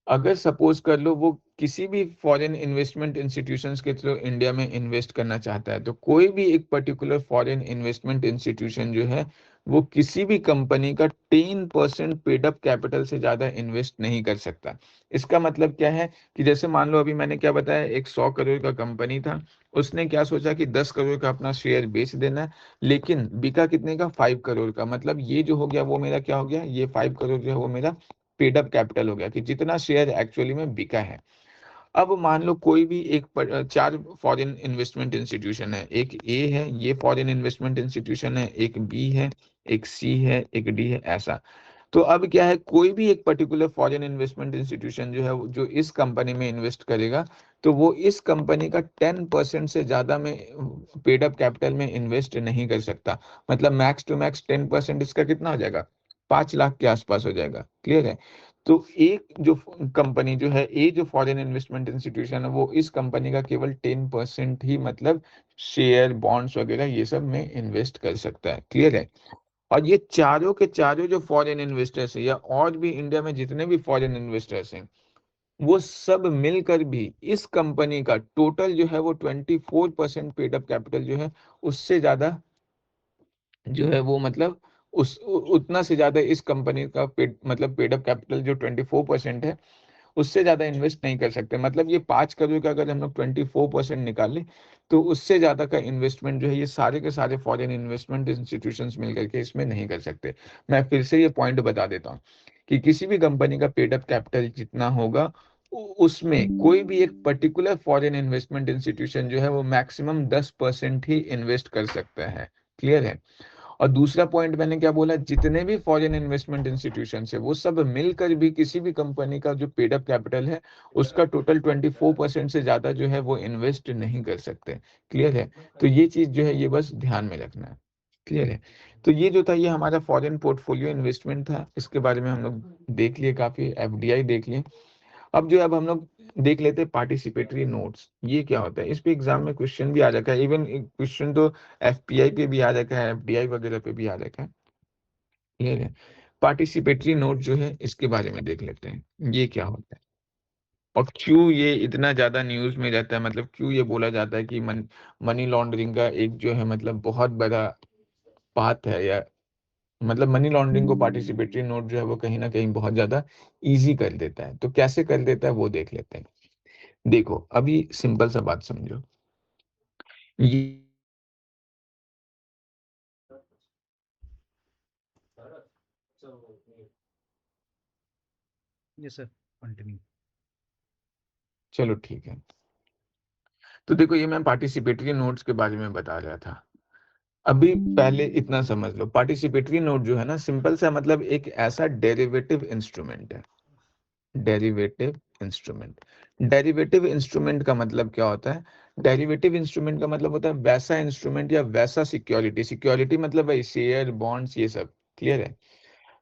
अगर सपोज कर लो वो किसी भी फॉरेन इन्वेस्टमेंट इंस्टीट्यूशंस के थ्रू इंडिया में इन्वेस्ट करना चाहता है, तो कोई भी एक पर्टिकुलर फॉरेन इन्वेस्टमेंट इंस्टीट्यूशन जो है वो किसी भी कंपनी का 10% पेड अप कैपिटल से ज्यादा इन्वेस्ट नहीं कर सकता। इसका मतलब क्या है कि जैसे मान लो अभी मैंने क्या बताया, एक 100 करोड़ का कंपनी था, उसने क्या सोचा कि 10 करोड़ का अपना शेयर बेच देना है, लेकिन बिका कितने का? 5 करोड़ का। मतलब ये जो हो गया वो मेरा क्या हो गया? ये 5 करोड़ जो है वो मेरा पेड अप कैपिटल हो गया कि जितना शेयर एक्चुअली में बिका है। अब मान लो कोई भी एक 4 फॉरेन इन्वेस्टमेंट इंस्टीट्यूशन है, एक ए है, ये फॉरेन इन्वेस्टमेंट इंस्टीट्यूशन है, एक बी है, एक सी है, एक डी है, ऐसा। तो अब क्या है, कोई भी एक पर्टिकुलर फॉरेन इन्वेस्टमेंट इंस्टीट्यूशन जो है जो इस कंपनी में इन्वेस्ट करेगा, तो वो इस कंपनी का 10% से ज्यादा में पेड अप कैपिटल में इन्वेस्ट नहीं कर सकता। मतलब मैक्स टू मैक्स 10% इसका कितना हो जाएगा? 5 लाख के आसपास हो जाएगा। क्लियर है? तो एक जो कंपनी जो है, ये जो फॉरेन इन्वेस्टमेंट इंस्टीट्यूशन है, वो इस कंपनी का केवल 10% ही मतलब शेयर, बॉन्ड्स वगैरह ये सब में इन्वेस्ट कर सकता है। क्लियर है? और ये चारों के चारों जो फॉरेन इन्वेस्टर्स है या और भी इंडिया में जितने भी फॉरेन इन्वेस्टर्स हैं, वो सब मिलकर भी इस कंपनी का टोटल जो है वो 24% पेड अप कैपिटल जो है उससे ज्यादा जो है वो मतलब उतना से ज्यादा इस कंपनी का पेड मतलब पेड अप कैपिटल जो 24% है उससे ज्यादा इन्वेस्ट नहीं कर सकते। मतलब ये 5 करोड़ का अगर हम लोग 24% निकालें, तो उससे ज्यादा का इन्वेस्टमेंट जो है ये सारे के सारे फॉरेन इन्वेस्टमेंट इंस्टीट्यूशंस मिलकर के इसमें नहीं कर सकते। मैं फिर से ये पॉइंट बता देता हूँ कि किसी भी कंपनी का पेड अप कैपिटल जितना होगा, उसमें कोई भी एक पर्टिकुलर फॉरेन इन्वेस्टमेंट इंस्टीट्यूशन जो है वो मैक्सिमम 10% ही इन्वेस्ट कर सकता है। क्लियर है? और दूसरा पॉइंट मैंने क्या बोला, जितने भी फॉरेन इन्वेस्टमेंट इंस्टीट्यूशन है वो सब मिलकर भी किसी भी कंपनी का जो पेड अप कैपिटल है उसका टोटल 24% से ज्यादा जो है वो इन्वेस्ट नहीं कर सकते। क्लियर है? तो ये चीज जो है ये बस ध्यान में रखना है। क्लियर है? तो ये जो था ये हमारा फॉरेन पोर्टफोलियो इन्वेस्टमेंट था, इसके बारे में हम लोग देख लिए, काफी एफडीआई देख लिए। अब जो है अब हम लोग देख लेते हैं पार्टिसिपेटरी नोट्स, ये क्या होता है। इस पे एग्जाम में क्वेश्चन भी आ रखा है, इवन क्वेश्चन तो एफपीआई पे भी आ रखा है, एफडीआई वगैरह पे भी आ रखा है। क्लियर है? पार्टिसिपेटरी नोट जो है इसके बारे में देख लेते हैं, ये क्या होता है और क्यों ये इतना ज्यादा न्यूज में रहता है। मतलब क्यों ये बोला जाता है कि मनी लॉन्ड्रिंग का एक जो है मतलब बहुत बड़ा पाथ है, या मतलब मनी लॉन्ड्रिंग को पार्टिसिपेटरी नोट जो है वो कहीं ना कहीं बहुत ज्यादा इजी कर देता है। तो कैसे कर देता है वो देख लेते हैं। देखो अभी सिंपल सा बात समझो, ये यस सर, कंटिन्यू। चलो ठीक है। तो देखो ये मैं पार्टिसिपेटरी नोट्स के बारे में बता रहा था। अभी पहले इतना समझ लो, पार्टिसिपेटरी नोट जो है ना, सिंपल सा मतलब एक ऐसा डेरिवेटिव इंस्ट्रूमेंट है। डेरिवेटिव इंस्ट्रूमेंट, डेरिवेटिव इंस्ट्रूमेंट का मतलब क्या होता है? डेरिवेटिव इंस्ट्रूमेंट का मतलब होता है वैसा इंस्ट्रूमेंट या वैसा सिक्योरिटी, सिक्योरिटी मतलब भाई शेयर, बॉन्ड्स, ये सब। क्लियर है?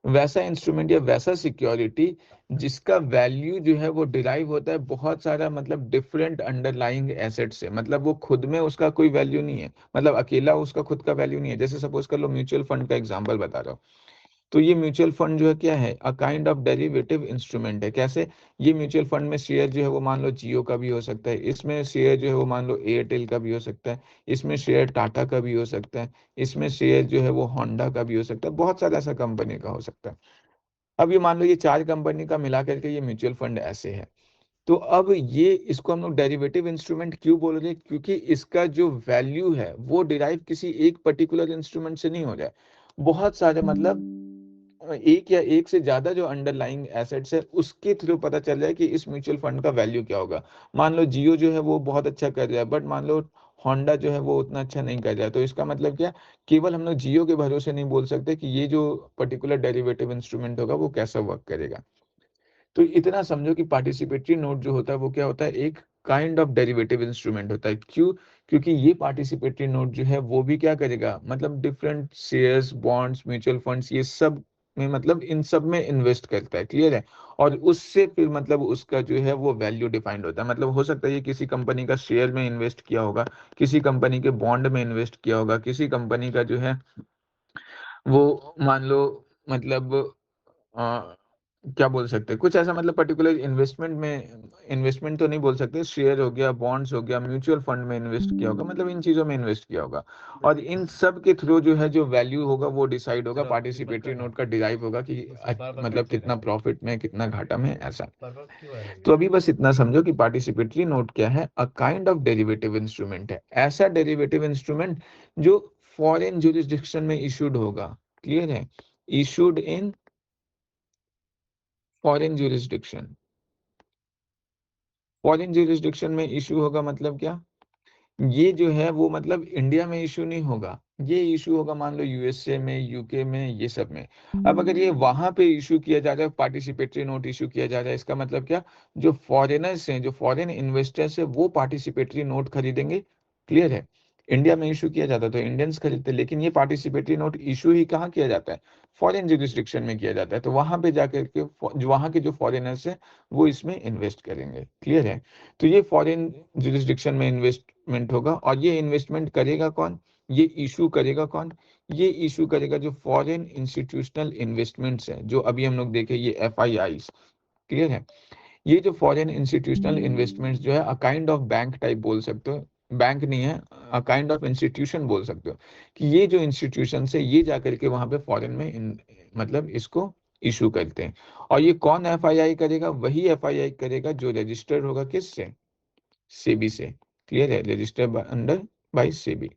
वैसा इंस्ट्रूमेंट या वैसा सिक्योरिटी जिसका वैल्यू जो है वो डिराइव होता है बहुत सारा मतलब डिफरेंट अंडरलाइंग एसेट से। मतलब वो खुद में उसका कोई वैल्यू नहीं है, मतलब अकेला उसका खुद का वैल्यू नहीं है। जैसे सपोज कर लो म्यूचुअल फंड का एग्जांपल बता रहा हूँ, तो ये म्यूचुअल फंड जो है क्या है, a kind of derivative instrument है। कैसे? ये म्यूचुअल फंड में शेयर जो है वो मान लो जियो का भी हो सकता है, इसमें शेयर जो है वो मान लो एयरटेल का भी हो सकता है, इसमें शेयर टाटा का भी हो सकता है, इसमें शेयर जो है वो होंडा का भी हो सकता है, बहुत सारा ऐसा कंपनी का हो सकता है। अब ये मान लो ये 4 कंपनी का मिला करके ये म्यूचुअल फंड ऐसे है। तो अब ये इसको हम लोग डेरिवेटिव इंस्ट्रूमेंट क्यों बोल रहे हैं? क्योंकि इसका जो वैल्यू है वो डिराइव किसी एक पर्टिकुलर इंस्ट्रूमेंट से नहीं हो रहा है, बहुत सारे मतलब एक या एक से ज्यादा जो अंडरलाइंग एसेट्स है उसके थ्रू पता चल रहा है कि इस म्यूचुअल फंड का वैल्यू क्या होगा। मान लो जियो जो है वो बहुत अच्छा कर रहा है, बट मान लो होंडा जो है वो उतना अच्छा नहीं कर रहा है, तो इसका मतलब क्या, केवल हम लोग जियो के भरोसे नहीं बोल सकते कि ये जो पर्टिकुलर डेरिवेटिव इंस्ट्रूमेंट होगा वो कैसा वर्क करेगा। तो इतना समझो कि पार्टिसिपेटरी नोट जो होता है वो क्या होता है, एक काइंड ऑफ डेरिवेटिव इंस्ट्रूमेंट होता है। क्यों? क्योंकि ये पार्टिसिपेटरी नोट जो है वो भी क्या करेगा, मतलब different shares, bonds, mutual funds, ये सब में, मतलब इन सब में इन्वेस्ट करता है। क्लियर है? और उससे फिर मतलब उसका जो है वो वैल्यू डिफाइंड होता है। मतलब हो सकता है ये किसी कंपनी का शेयर में इन्वेस्ट किया होगा, किसी कंपनी के बॉन्ड में इन्वेस्ट किया होगा, किसी कंपनी का जो है वो मान लो, मतलब अ, क्या बोल सकते हैं, कुछ ऐसा, मतलब पर्टिकुलर इन्वेस्टमेंट में, इन्वेस्टमेंट तो नहीं बोल सकते, शेयर हो गया, बॉन्ड्स हो गया, म्यूचुअल फंड में इन्वेस्ट किया होगा, मतलब इन चीजों में इन्वेस्ट किया होगा। और इन सब के थ्रू जो है जो वैल्यू होगा वो डिसाइड होगा, पार्टिसिपेटरी नोट का डिराइव होगा कि मतलब कितना प्रॉफिट में, कितना घाटा में, ऐसा। तो अभी बस इतना समझो कि पार्टिसिपेटरी नोट क्या है, a kind of derivative instrument है, ऐसा डेरिवेटिव इंस्ट्रूमेंट जो फॉरेन जुरिस्डिक्शन में इशूड होगा। क्लियर है? Issued in foreign jurisdiction. Foreign jurisdiction में इशू होगा मतलब क्या, ये जो है वो मतलब इंडिया में इशू नहीं होगा, ये इशू होगा मान लो यूएसए में, यूके में, ये सब में। अब अगर ये वहां पे इशू किया जा रहा है, पार्टिसिपेटरी नोट इशू किया जा रहा है, इसका मतलब क्या, जो फॉरेनर्स हैं, जो फॉरेन इन्वेस्टर्स हैं, वो पार्टिसिपेटरी नोट खरीदेंगे। क्लियर है? इंडिया में इशू किया जाता है तो इंडियंस खरीदते हैं, लेकिन ये पार्टिसिपेटरी नोट इशू ही कहाँ किया जाता है, फॉरेन जुरिस्डिक्शन में किया जाता है। तो वहां पे जाकर के जो वहां के जो फॉरेनर्स हैं वो इसमें इन्वेस्ट करेंगे। क्लियर है? तो ये फॉरेन जुरिस्डिक्शन में इन्वेस्टमेंट होगा, और ये इन्वेस्टमेंट करेगा कौन, ये इशू करेगा कौन, ये इशू करेगा जो फॉरेन इंस्टीट्यूशनल इन्वेस्टमेंट्स हैं, जो अभी हम लोग देखे, ये एफआईआईस। क्लियर है? ये जो फॉरेन इंस्टीट्यूशनल इन्वेस्टमेंट्स जो है, a kind of bank type बोल सकते हो, बैंक नहीं है, अ काइंड ऑफ इंस्टीट्यूशन बोल सकते हो, कि ये जो इंस्टीट्यूशन है ये जाकर के वहां पे फॉरेन में मतलब इसको इशू करते हैं। और ये कौन एफआईआई करेगा, वही एफआईआई करेगा जो रजिस्टर्ड होगा किससे, सेबी से। क्लियर है? Registered under by SEBI.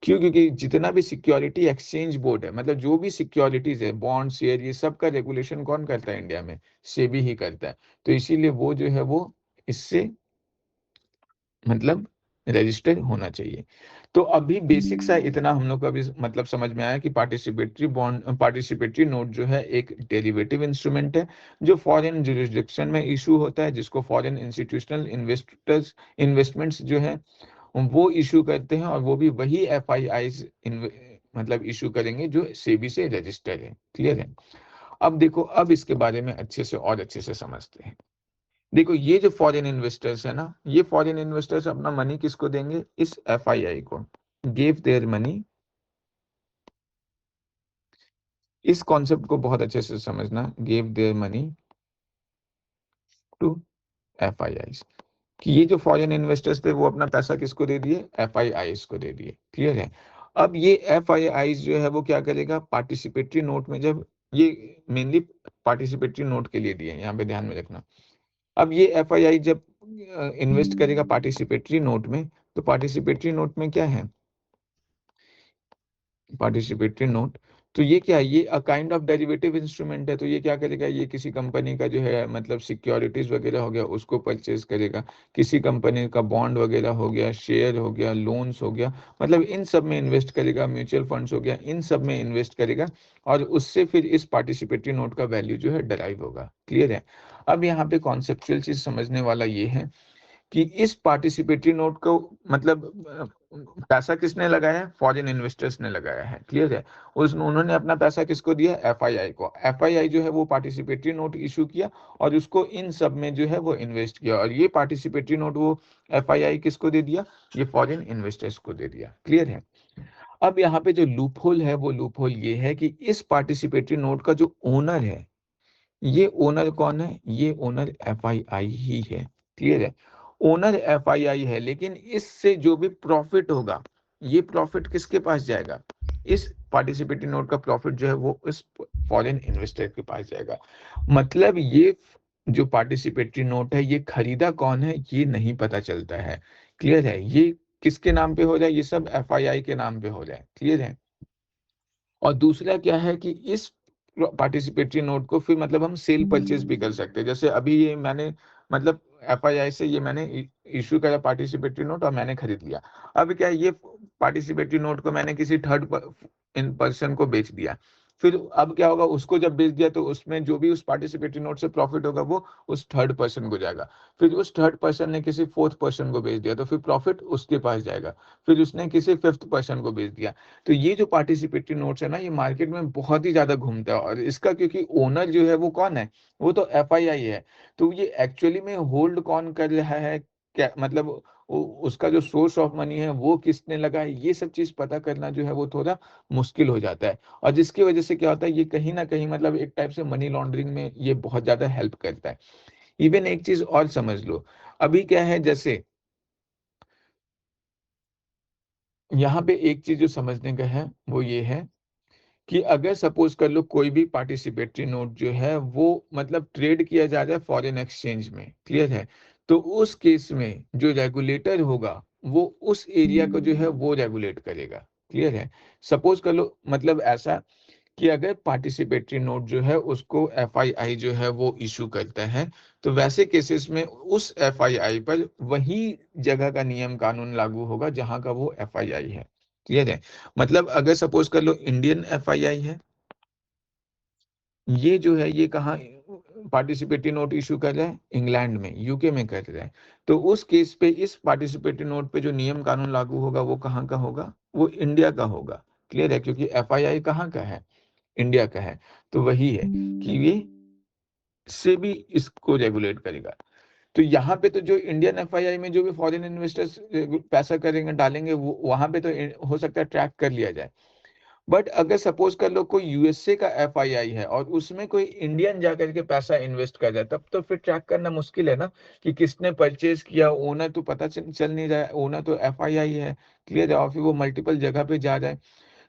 क्यों? क्योंकि जितना भी सिक्योरिटी एक्सचेंज बोर्ड है, मतलब जो भी सिक्योरिटीज है, बॉन्ड, शेयर, ये सब का रेगुलेशन कौन करता है इंडिया में, सेबी ही करता है। तो इसीलिए वो जो है वो इससे मतलब रजिस्टर्ड होना चाहिए। तो अभी बेसिक सा इतना हम लोग को अभी मतलब समझ में आया कि पार्टिसिपेटरी बॉन्ड, पार्टिसिपेटरी नोट जो है एक डेरिवेटिव इंस्ट्रूमेंट है, जो फॉरेन जुरिस्डिक्शन में इशू होता है, जिसको फॉरेन इंस्टीट्यूशनल इन्वेस्टर्स, इन्वेस्टमेंट्स जो है वो इशू करते हैं, और वो भी वही एफआईआई मतलब इशू करेंगे जो सेबी से रजिस्टर्ड है। क्लियर है? अब देखो, अब इसके बारे में अच्छे से और अच्छे से समझते हैं। देखो, ये जो फॉरेन इन्वेस्टर्स है ना, ये फॉरेन इन्वेस्टर्स अपना मनी किसको देंगे, इस एफआईआई को। गिव देयर मनी, इस कॉन्सेप्ट को बहुत अच्छे से समझना, give their money to FII, कि ये जो फॉरेन इन्वेस्टर्स थे वो अपना पैसा किसको दे दिए, एफआईआईस को दे दिए। क्लियर है? अब ये एफआईआईस जो है वो क्या करेगा, पार्टिसिपेटरी नोट में, जब ये मेनली पार्टिसिपेटरी नोट के लिए दिए, यहाँ पे ध्यान में रखना। अब ये एफआईआई जब इन्वेस्ट करेगा पार्टिसिपेटरी नोट में, तो पार्टिसिपेटरी नोट में क्या है, पार्टिसिपेटरी नोट, तो ये क्या है, ये a kind of derivative instrument है। तो ये क्या करेगा, ये किसी कंपनी का जो है मतलब सिक्योरिटीज वगैरह हो गया उसको परचेज करेगा, किसी कंपनी का बॉन्ड वगैरह हो गया, शेयर हो गया, लोन्स हो गया, मतलब इन सब में इन्वेस्ट करेगा, म्यूचुअल फंड्स हो गया, इन सब में इन्वेस्ट करेगा, और उससे फिर इस पार्टिसिपेटरी नोट का वैल्यू जो है डराइव होगा। क्लियर है? अब यहाँ पे कॉन्सेप्चुअल चीज समझने वाला ये है कि इस पार्टिसिपेटरी नोट को मतलब पैसा किसने लगाया है, फॉरेन इन्वेस्टर्स ने लगाया है। क्लियर है? उस उन्होंने अपना पैसा किसको दिया, एफआईआई को। एफआईआई जो है वो पार्टिसिपेटरी नोट इशू किया, और उसको इन सब में जो है वो इन्वेस्ट किया, और ये पार्टिसिपेटरी नोट वो एफआईआई किसको दे दिया, ये फॉरेन इन्वेस्टर्स को दे दिया। क्लियर है? अब यहाँ पे जो लूप होल है वो लूप होल ये है कि इस पार्टिसिपेटरी नोट का जो ओनर है, ये ओनर कौन है, ये ओनर एफआईआई ही है। क्लियर है? ओनर एफआईआई है, लेकिन इससे जो भी प्रॉफिट होगा, ये प्रॉफिट किसके पास जाएगा, इस पार्टिसिपेटरी नोट का प्रॉफिट जो है वो इस फॉरेन इन्वेस्टर के पास जाएगा। मतलब ये जो पार्टिसिपेटरी नोट है ये खरीदा कौन है ये नहीं पता चलता है। क्लियर है? ये किसके नाम पे हो जाए, ये सब एफआईआई के नाम पे हो जाए। क्लियर है? और दूसरा क्या है कि इस पार्टिसिपेटरी नोट को फिर मतलब हम सेल परचेज भी कर सकते हैं। जैसे अभी ये मैंने मतलब एफआईआई से ये मैंने इश्यू करा पार्टिसिपेटरी नोट, और मैंने खरीद लिया। अब क्या है, ये पार्टिसिपेटरी नोट को मैंने किसी थर्ड इन पर्सन को बेच दिया। फिर अब क्या होगा, उसको जब बेच दिया तो उसमें जो भी उस पार्टिसिपेटरी नोट से प्रॉफिट होगा वो उस थर्ड पर्सन को जाएगा। फिर उस थर्ड पर्सन ने किसी फोर्थ पर्सन को बेच दिया तो फिर प्रॉफिट उसके पास जाएगा। फिर उसने किसी फिफ्थ पर्सन को बेच दिया। तो ये जो पार्टिसिपेटरी नोट्स है ना, ये मार्केट में बहुत ही ज्यादा घूमता है, और इसका क्योंकि ओनर जो है वो कौन है, वो तो एफआईआई है। तो ये एक्चुअली में होल्ड कौन कर रहा है, क्या मतलब उसका जो सोर्स ऑफ मनी है वो किसने लगा है, ये सब चीज पता करना जो है वो थोड़ा मुश्किल हो जाता है। और जिसकी वजह से क्या होता है, ये कहीं ना कहीं मतलब एक टाइप से मनी लॉन्ड्रिंग में ये बहुत ज्यादा हेल्प करता है। इवन एक चीज और समझ लो, अभी क्या है, जैसे यहाँ पे एक चीज जो समझने का है वो ये है कि अगर सपोज कर लो कोई भी पार्टिसिपेटरी नोट जो है वो मतलब ट्रेड किया जा रहा है फॉरेन एक्सचेंज में, क्लियर है, तो उस केस में जो रेगुलेटर होगा वो उस एरिया को जो है वो रेगुलेट करेगा, क्लियर है। सपोज कर लो मतलब ऐसा कि अगर पार्टिसिपेटरी नोट जो है उसको एफआईआई जो है वो इशू करता है, तो वैसे केसेस में उस एफआईआई पर वही जगह का नियम कानून लागू होगा जहां का वो एफआईआई है, क्लियर है। मतलब अगर सपोज कर लो इंडियन एफआईआई है, ये जो है ये कहाँ पार्टिसिपेटरी नोट इशू कर रहा है, इंग्लैंड में, यूके में कर रहा है। तो उस केस पे इस पार्टिसिपेटरी नोट पे जो नियम कानून लागू होगा वो कहाँ का होगा, वो इंडिया का होगा, क्लियर है, क्योंकि एफआईआई कहाँ का है, इंडिया का है। तो वही है कि ये से भी इसको रेगुलेट करेगा। तो यहाँ पे तो जो इंडियन एफआईआई में जो भी फॉरेन इन्वेस्टर्स पैसा करेंगे डालेंगे वो वहां पे तो हो सकता है ट्रैक कर लिया जाए। बट अगर सपोज कर लो कोई यूएसए का एफआईआई है और उसमें कोई इंडियन जाकर के पैसा इन्वेस्ट कर जाए, तब तो फिर ट्रैक करना मुश्किल है ना, कि किसने परचेज किया, ओनर तो पता चल नहीं रहा है, ओनर तो एफआईआई है, क्लियर है, और फिर वो मल्टीपल जगह पे जा रहा है।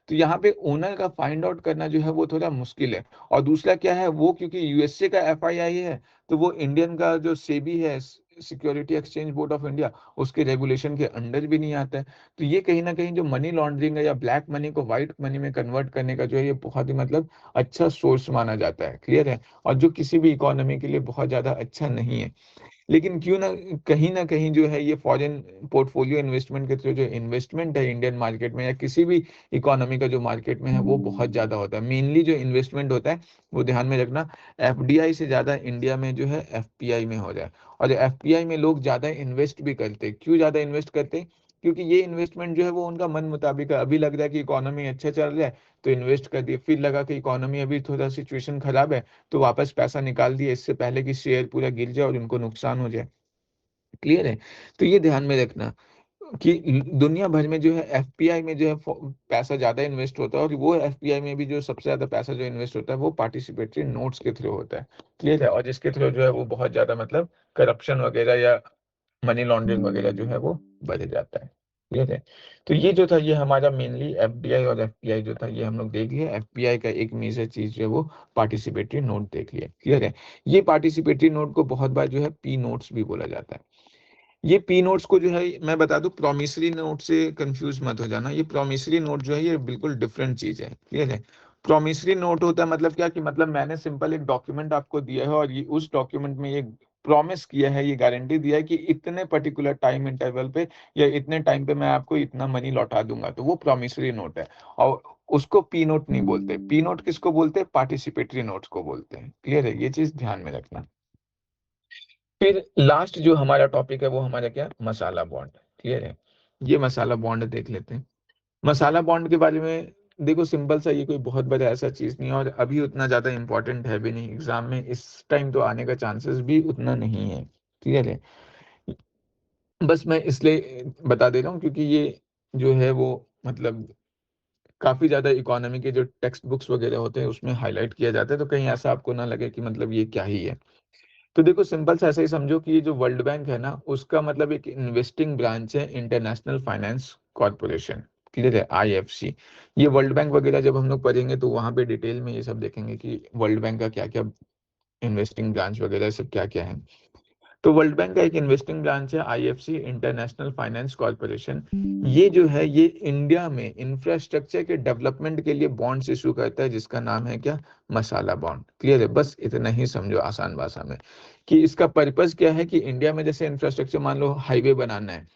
तो यहाँ पे ओनर का फाइंड आउट करना जो है वो थोड़ा मुश्किल है। और दूसरा क्या है, वो क्योंकि यूएसए का एफआईआई है, तो वो इंडियन का जो सेबी है, security exchange board of India, उसके रेगुलेशन के अंडर भी नहीं आता है। तो ये कहीं ना कहीं जो मनी लॉन्ड्रिंग है या ब्लैक मनी को व्हाइट मनी में कन्वर्ट करने का जो है ये बहुत ही मतलब अच्छा सोर्स माना जाता है, क्लियर है, और जो किसी भी इकोनॉमी के लिए बहुत ज्यादा अच्छा नहीं है। लेकिन क्यों ना कहीं जो है ये फॉरेन पोर्टफोलियो इन्वेस्टमेंट के थ्रू जो इन्वेस्टमेंट है इंडियन मार्केट में या किसी भी इकोनॉमी का जो मार्केट में है वो बहुत ज्यादा होता है। मेनली जो इन्वेस्टमेंट होता है वो ध्यान में रखना, एफडीआई से ज्यादा इंडिया में जो है एफपीआई में हो जाए। और एफपीआई में लोग ज्यादा इन्वेस्ट भी करते हैं। क्यों ज्यादा इन्वेस्ट करते हैं, क्योंकि ये इन्वेस्टमेंट जो है वो उनका मन मुताबिक है। अभी लग रहा है कि इकोनॉमी अच्छा चल रहा है तो इन्वेस्ट कर दिए, फिर लगा कि इकोनॉमी अभी थोड़ा सिचुएशन खराब है तो वापस पैसा निकाल दिए, इससे पहले कि शेयर पूरा गिर जाए और उनको नुकसान हो जाए, क्लियर है। तो ये ध्यान में रखना कि दुनिया भर में जो है एफपीआई में जो है पैसा ज्यादा इन्वेस्ट होता है, और वो एफपीआई में भी जो सबसे ज्यादा पैसा जो इन्वेस्ट होता है वो पार्टिसिपेटरी नोट्स के थ्रू होता है, क्लियर है, और जिसके थ्रू जो है वो बहुत ज्यादा मतलब करप्शन वगैरह या मनी लॉन्ड्रिंग वगैरह जो है वो बढ़ जाता है, क्लियर है। तो ये जो था ये हमारा मेनली एफडीआई और एफपीआई जो था ये हम लोग देख लिए। एफपीआई का एक मेजर चीज जो है वो पार्टिसिपेटरी नोट देख लिया, क्लियर है। ये पार्टिसिपेटरी नोट को बहुत बार जो है पी नोट्स भी बोला जाता है। ये पी नोट्स को जो है मैं बता दूं, प्रोमिसरी नोट से कंफ्यूज मत हो जाना। ये प्रोमिसरी नोट जो है ये बिल्कुल डिफरेंट चीज है, क्लियर है। प्रोमिसरी नोट होता है मतलब क्या, कि मतलब मैंने सिंपल एक डॉक्यूमेंट आपको दिया है और ये उस डॉक्यूमेंट में ये प्रॉमिस किया है, ये गारंटी दिया है कि इतने पर्टिकुलर टाइम इंटरवल पे या इतने टाइम पे मैं आपको इतना मनी लौटा दूंगा, तो वो प्रोमिसरी नोट है। और उसको पी नोट नहीं बोलते। पी नोट किसको बोलते हैं, पार्टिसिपेटरी नोट्स को बोलते हैं, क्लियर है, ये चीज ध्यान में रखना। फिर लास्ट जो हमारा टॉपिक है वो हमारा क्या, मसाला बॉन्ड, क्लियर है। ये मसाला बॉन्ड देख लेते हैं। मसाला बॉन्ड के बारे में देखो, सिंपल सा, ये कोई बहुत बड़ा ऐसा चीज नहीं है और अभी उतना ज्यादा इंपॉर्टेंट है भी नहीं, एग्जाम में इस टाइम तो आने का चांसेस भी उतना नहीं है, क्लियर है। बस मैं इसलिए बता दे रहा हूँ क्योंकि ये जो है वो मतलब काफी ज्यादा इकोनॉमी के जो टेक्स्ट बुक्स वगैरह होते हैं उसमें हाईलाइट किया जाता है, तो कहीं ऐसा आपको ना लगे कि मतलब ये क्या ही है। तो देखो सिंपल से ऐसा ही समझो कि ये जो वर्ल्ड बैंक है ना, उसका मतलब एक इन्वेस्टिंग ब्रांच है इंटरनेशनल फाइनेंस कॉरपोरेशन, क्लियर है, आईएफसी। ये वर्ल्ड बैंक वगैरह जब हम लोग पढ़ेंगे तो वहां पे डिटेल में ये सब देखेंगे कि वर्ल्ड बैंक का क्या क्या इन्वेस्टिंग ब्रांच वगैरह सब क्या क्या है। तो वर्ल्ड बैंक का एक इन्वेस्टिंग ब्रांच है आईएफसी, इंटरनेशनल फाइनेंस कॉरपोरेशन। ये जो है ये इंडिया में इंफ्रास्ट्रक्चर के डेवलपमेंट के लिए बॉन्ड्स इशू करता है जिसका नाम है क्या, मसाला बॉन्ड, क्लियर है। बस इतना ही समझो आसान भाषा में कि इसका पर्पस क्या है, कि इंडिया में जैसे इंफ्रास्ट्रक्चर मान लो हाईवे बनाना है,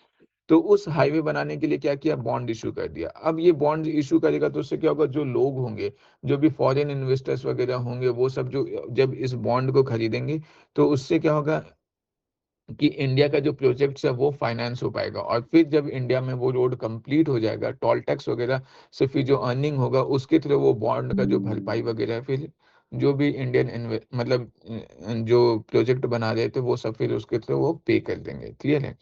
तो उस हाईवे बनाने के लिए क्या किया, बॉन्ड इशू कर दिया। अब ये बॉन्ड इशू करेगा तो उससे क्या होगा, जो लोग होंगे, जो भी फॉरेन इन्वेस्टर्स वगैरह होंगे, वो सब जो जब इस बॉन्ड को खरीदेंगे तो उससे क्या होगा कि इंडिया का जो प्रोजेक्ट्स है वो फाइनेंस हो पाएगा। और फिर जब इंडिया में वो रोड कंप्लीट हो जाएगा, टोल टैक्स वगैरह से फिर जो अर्निंग होगा उसके थ्रू वो बॉन्ड का जो भरपाई वगैरह है, फिर जो भी इंडियन मतलब जो प्रोजेक्ट बना रहे थे वो सब फिर उसके थ्रू वो पे कर देंगे। क्लियर है।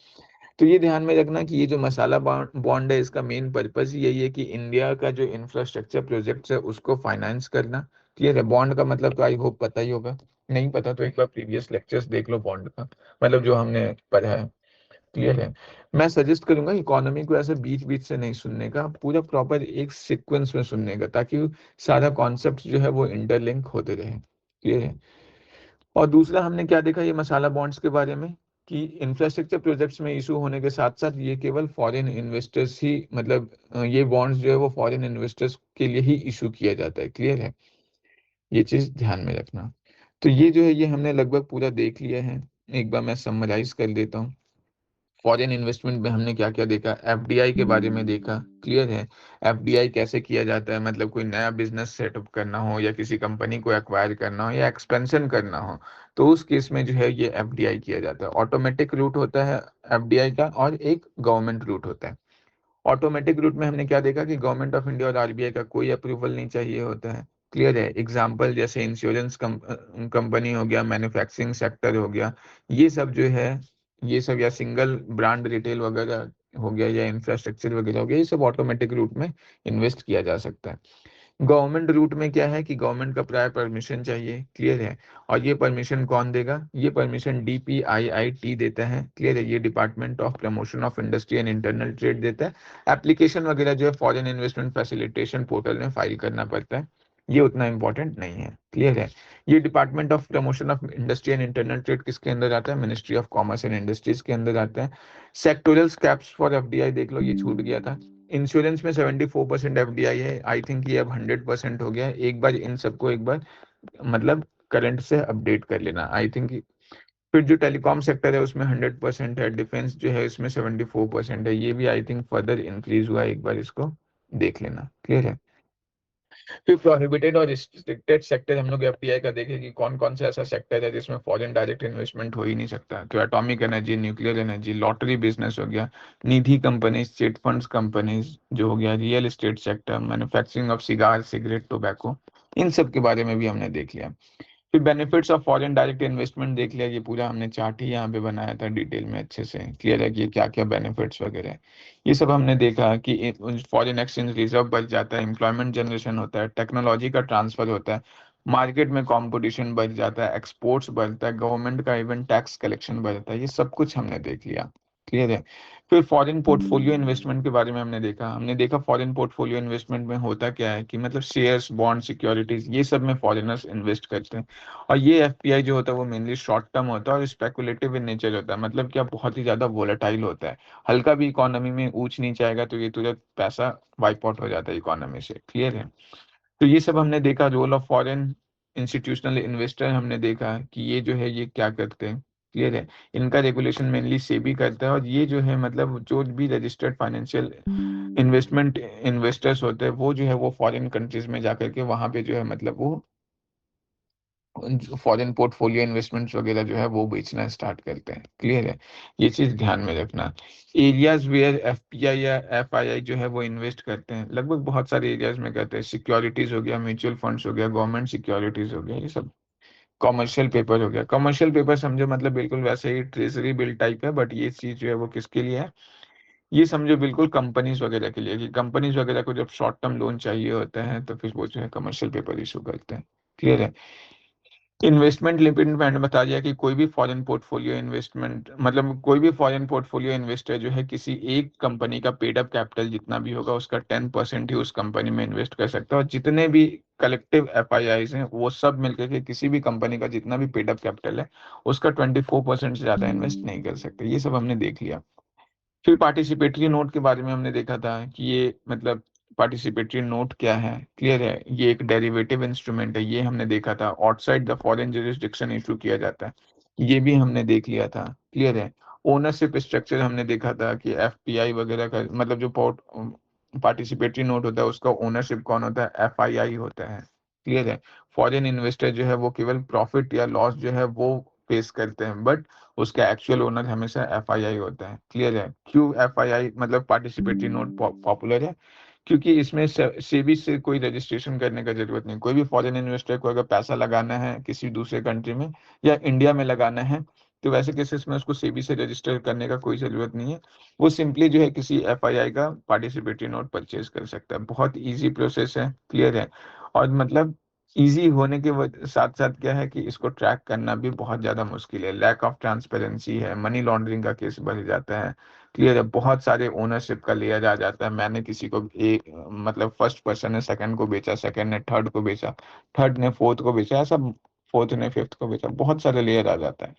तो ये ध्यान में रखना कि ये जो मसाला बॉन्ड है, इसका मेन पर्पस यही है कि इंडिया का जो इंफ्रास्ट्रक्चर प्रोजेक्ट्स है उसको फाइनेंस करना। क्लियर है। बॉन्ड का मतलब तो आई होप पता ही होगा, नहीं पता तो एक बार प्रीवियस लेक्चर्स देख लो बॉन्ड का, मतलब जो हमने पढ़ा है। क्लियर है। मैं सजेस्ट करूंगा इकोनॉमी को ऐसे बीच बीच से नहीं सुनने का, पूरा प्रॉपर एक सीक्वेंस में सुनने का, ताकि सारा कॉन्सेप्ट जो है वो इंटरलिंक होते रहे। क्लियर है। और दूसरा हमने क्या देखा ये मसाला बॉन्ड्स के बारे में, कि इंफ्रास्ट्रक्चर प्रोजेक्ट्स में इशू होने के साथ साथ ये केवल फॉरेन इन्वेस्टर्स ही, मतलब ये बॉन्ड्स जो है वो फॉरेन इन्वेस्टर्स के लिए ही इशू किया जाता है। क्लियर है। ये चीज ध्यान में रखना। तो ये जो है ये हमने लगभग पूरा देख लिया है। एक बार मैं समराइज कर देता हूँ। फॉरेन इन्वेस्टमेंट में हमने क्या क्या देखा, एफडीआई के बारे में देखा। क्लियर है। एफडीआई कैसे किया जाता है, मतलब कोई नया बिजनेस सेटअप करना हो या किसी कंपनी को एक्वायर करना हो या एक्सपेंशन करना हो, तो उस केस में जो है ये एफडीआई किया जाता है। ऑटोमेटिक रूट होता है एफडीआई का, और एक गवर्नमेंट रूट होता है। ऑटोमेटिक रूट में हमने क्या देखा कि गवर्नमेंट ऑफ इंडिया और आरबीआई का कोई अप्रूवल नहीं चाहिए होता है। क्लियर है। एग्जाम्पल जैसे इंश्योरेंस कंपनी हो गया, मैन्युफैक्चरिंग सेक्टर हो गया, ये सब जो है, ये सब, या सिंगल ब्रांड रिटेल वगैरह हो गया, या इंफ्रास्ट्रक्चर वगैरह हो गया, ये सब ऑटोमेटिक रूट में इन्वेस्ट किया जा सकता है। गवर्नमेंट रूट में क्या है कि गवर्नमेंट का प्रायर परमिशन चाहिए। क्लियर है। और ये परमिशन कौन देगा, ये परमिशन डीपीआईआईटी देता है। क्लियर है। ये department of promotion of industry and internal trade देता है। एप्लीकेशन वगैरह जो है फॉरेन इन्वेस्टमेंट फैसिलिटेशन पोर्टल में फाइल करना पड़ता है, ये उतना इंपॉर्टेंट नहीं है। क्लियर है। ये department of promotion of industry and internal trade किसके अंदर आता है, ministry of commerce and industries के अंदर आता है। सेक्टोरल कैप्स फॉर एफडीआई देख लो, ये छूट गया था। इंश्योरेंस में 74% एफडीआई है, आई थिंक ये अब 100% हो गया है। एक बार इन सबको एक बार मतलब करंट से अपडेट कर लेना, आई थिंक। फिर जो टेलीकॉम सेक्टर है उसमें 100% है, डिफेंस जो है इसमें 74% है, ये भी आई थिंक फर्दर इंक्रीज हुआ है, एक बार इसको देख लेना। क्लियर है। फिर प्रोहिबिटेड और रिस्ट्रिक्टेड सेक्टर हम लोग एफडीआई का देखें कि कौन कौन सा ऐसा सेक्टर है जिसमें फॉरेन डायरेक्ट इन्वेस्टमेंट हो ही नहीं सकता। तो atomic energy, nuclear energy, lottery business हो गया, Nidhi companies, chit funds companies जो हो गया, real estate sector, manufacturing of cigar, cigarette, tobacco, इन सब के बारे में भी हमने देख लिया। फिर benefits of foreign direct investment देख लिया, ये पूरा हमने चार्ट ही यहाँ पे बनाया था डिटेल में अच्छे से। क्लियर है कि क्या क्या बेनिफिट्स वगैरह है। ये सब हमने देखा कि फॉरेन एक्सचेंज रिजर्व बढ़ जाता है, एम्प्लॉयमेंट जनरेशन होता है, टेक्नोलॉजी का ट्रांसफर होता है, मार्केट में कंपटीशन बढ़ जाता है, एक्सपोर्ट्स बढ़ता है, गवर्नमेंट का इवन टैक्स कलेक्शन बढ़ता है, ये सब कुछ हमने देख लिया। क्लियर है। फिर फॉरेन पोर्टफोलियो इन्वेस्टमेंट के बारे में हमने देखा फॉरेन पोर्टफोलियो इन्वेस्टमेंट में होता क्या है कि मतलब शेयर्स, बॉन्ड, सिक्योरिटीज, ये सब में फॉरेनर्स इन्वेस्ट करते हैं। और ये एफपीआई जो होता है वो मेनली शॉर्ट टर्म होता है और स्पेकुलेटिव इन नेचर होता है, मतलब क्या बहुत ही ज्यादा वोलेटाइल होता है। हल्का भी इकोनॉमी में ऊंच नीच आएगा तो ये तुरंत पैसा वाइप आउट हो जाता है इकोनॉमी से। क्लियर है। तो ये सब हमने देखा। Role of foreign institutional investor हमने देखा कि ये जो है ये क्या करते हैं। क्लियर है। इनका रेगुलेशन मेनली सेबी करता है, और ये जो है मतलब जो भी रजिस्टर्ड फाइनेंशियल इन्वेस्टमेंट इन्वेस्टर्स होते हैं वो जो है वो फॉरेन कंट्रीज में जाकर के वहां पे जो है मतलब वो फॉरेन पोर्टफोलियो इन्वेस्टमेंट्स वगैरह जो है वो बेचना स्टार्ट करते हैं। क्लियर है। ये चीज ध्यान में रखना। एरियाज वेयर एफपीआई या एफआईआई जो है वो इन्वेस्ट करते हैं, लगभग बहुत सारे एरियाज में करते हैं। सिक्योरिटीज हो गया, म्यूचुअल फंड्स हो गया, गवर्नमेंट सिक्योरिटीज हो गया, ये सब। कॉमर्शियल पेपर हो गया, कमर्शियल पेपर समझो मतलब बिल्कुल वैसे ही ट्रेजरी बिल टाइप है, बट ये चीज जो है वो किसके लिए है, ये समझो बिल्कुल कंपनीज वगैरह के लिए, कि कंपनीज वगैरह को जब शॉर्ट टर्म लोन चाहिए होता है तो फिर वो जो है कमर्शियल पेपर इशू करते हैं। क्लियर है। इन्वेस्टमेंट लिमिट मैंने बता दिया कि कोई भी फॉरेन पोर्टफोलियो इन्वेस्टमेंट मतलब कोई भी फॉरेन पोर्टफोलियो इन्वेस्टर जो है किसी एक कंपनी का पेड अप कैपिटल जितना भी होगा उसका 10% ही उस कंपनी में इन्वेस्ट कर सकता है, और जितने भी कलेक्टिव एफआईआईज हैं वो सब मिलकर के किसी भी कंपनी का जितना भी पेड अप कैपिटल है उसका 24% से ज्यादा इन्वेस्ट नहीं कर सकते। ये सब हमने देख लिया। फिर पार्टिसिपेटरी नोट के बारे में हमने देखा था कि ये मतलब पार्टिसिपेटरी नोट क्या है। क्लियर है। ये एक डेरिवेटिव इंस्ट्रूमेंट है, ये हमने देखा था। Outside the foreign jurisdiction issue किया जाता है, ये भी हमने देख लिया था। क्लियर है। ओनरशिप स्ट्रक्चर हमने देखा था कि एफपीआई वगैरह का मतलब जो पार्टिसिपेटरी नोट होता है उसका ओनरशिप कौन होता है, एफआईआई होता है। क्लियर है। फॉरेन इन्वेस्टर जो है वो केवल प्रॉफिट या लॉस जो है वो फेस करते हैं, बट उसका एक्चुअल ओनर हमेशा एफआईआई होता है। क्लियर है। क्यों एफआईआई मतलब पार्टिसिपेटरी नोट पॉपुलर है, क्योंकि इसमें सेबी से कोई रजिस्ट्रेशन करने का जरूरत नहीं। कोई भी फॉरेन इन्वेस्टर को अगर पैसा लगाना है किसी दूसरे कंट्री में या इंडिया में लगाना है, तो वैसे केसेस में उसको सेबी से रजिस्टर करने का कोई जरूरत नहीं है। वो सिंपली जो है किसी एफआईआई का पार्टिसिपेटरी नोट परचेज कर सकता है। बहुत इजी प्रोसेस है। क्लियर है। और मतलब इजी होने के साथ साथ क्या है कि इसको ट्रैक करना भी बहुत ज्यादा मुश्किल है। लैक ऑफ ट्रांसपेरेंसी है, मनी लॉन्ड्रिंग का केस बढ़ जाता है। क्लियर है। बहुत सारे ओनरशिप का लेयर आ जाता है। मैंने किसी को एक मतलब फर्स्ट पर्सन ने सेकंड को बेचा, सेकंड ने थर्ड को बेचा, थर्ड ने फोर्थ को बेचा, ऐसा फोर्थ ने फिफ्थ को बेचा, बहुत सारे लेयर आ जाता है।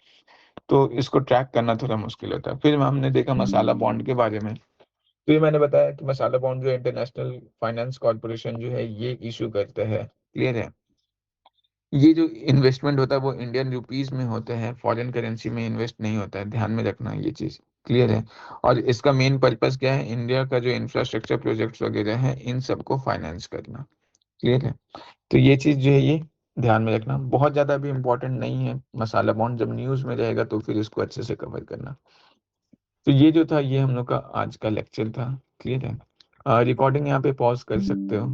तो इसको ट्रैक करना थोड़ा मुश्किल होता है। फिर हमने देखा मसाला बॉन्ड के बारे में। तो ये मैंने बताया कि मसाला बॉन्ड जो इंटरनेशनल फाइनेंस कॉर्पोरेशन जो है ये इशू करता है। क्लियर है। ये जो इन्वेस्टमेंट होता है वो इंडियन रुपीस में होता है, फॉरेन करेंसी में इन्वेस्ट नहीं होता है। ध्यान में रखना ये चीज। क्लियर है। और इसका मेन पर्पस क्या है, इंडिया का जो इंफ्रास्ट्रक्चर प्रोजेक्ट्स वगैरह है इन सबको फाइनेंस करना। क्लियर है। तो ये चीज जो है ये ध्यान में रखना, बहुत ज्यादा भी इम्पोर्टेंट नहीं है मसाला बॉन्ड। जब न्यूज में रहेगा तो फिर इसको अच्छे से कवर करना। तो ये जो था ये हम लोग का आज का लेक्चर था। क्लियर है। रिकॉर्डिंग यहाँ पे पॉज कर सकते हो।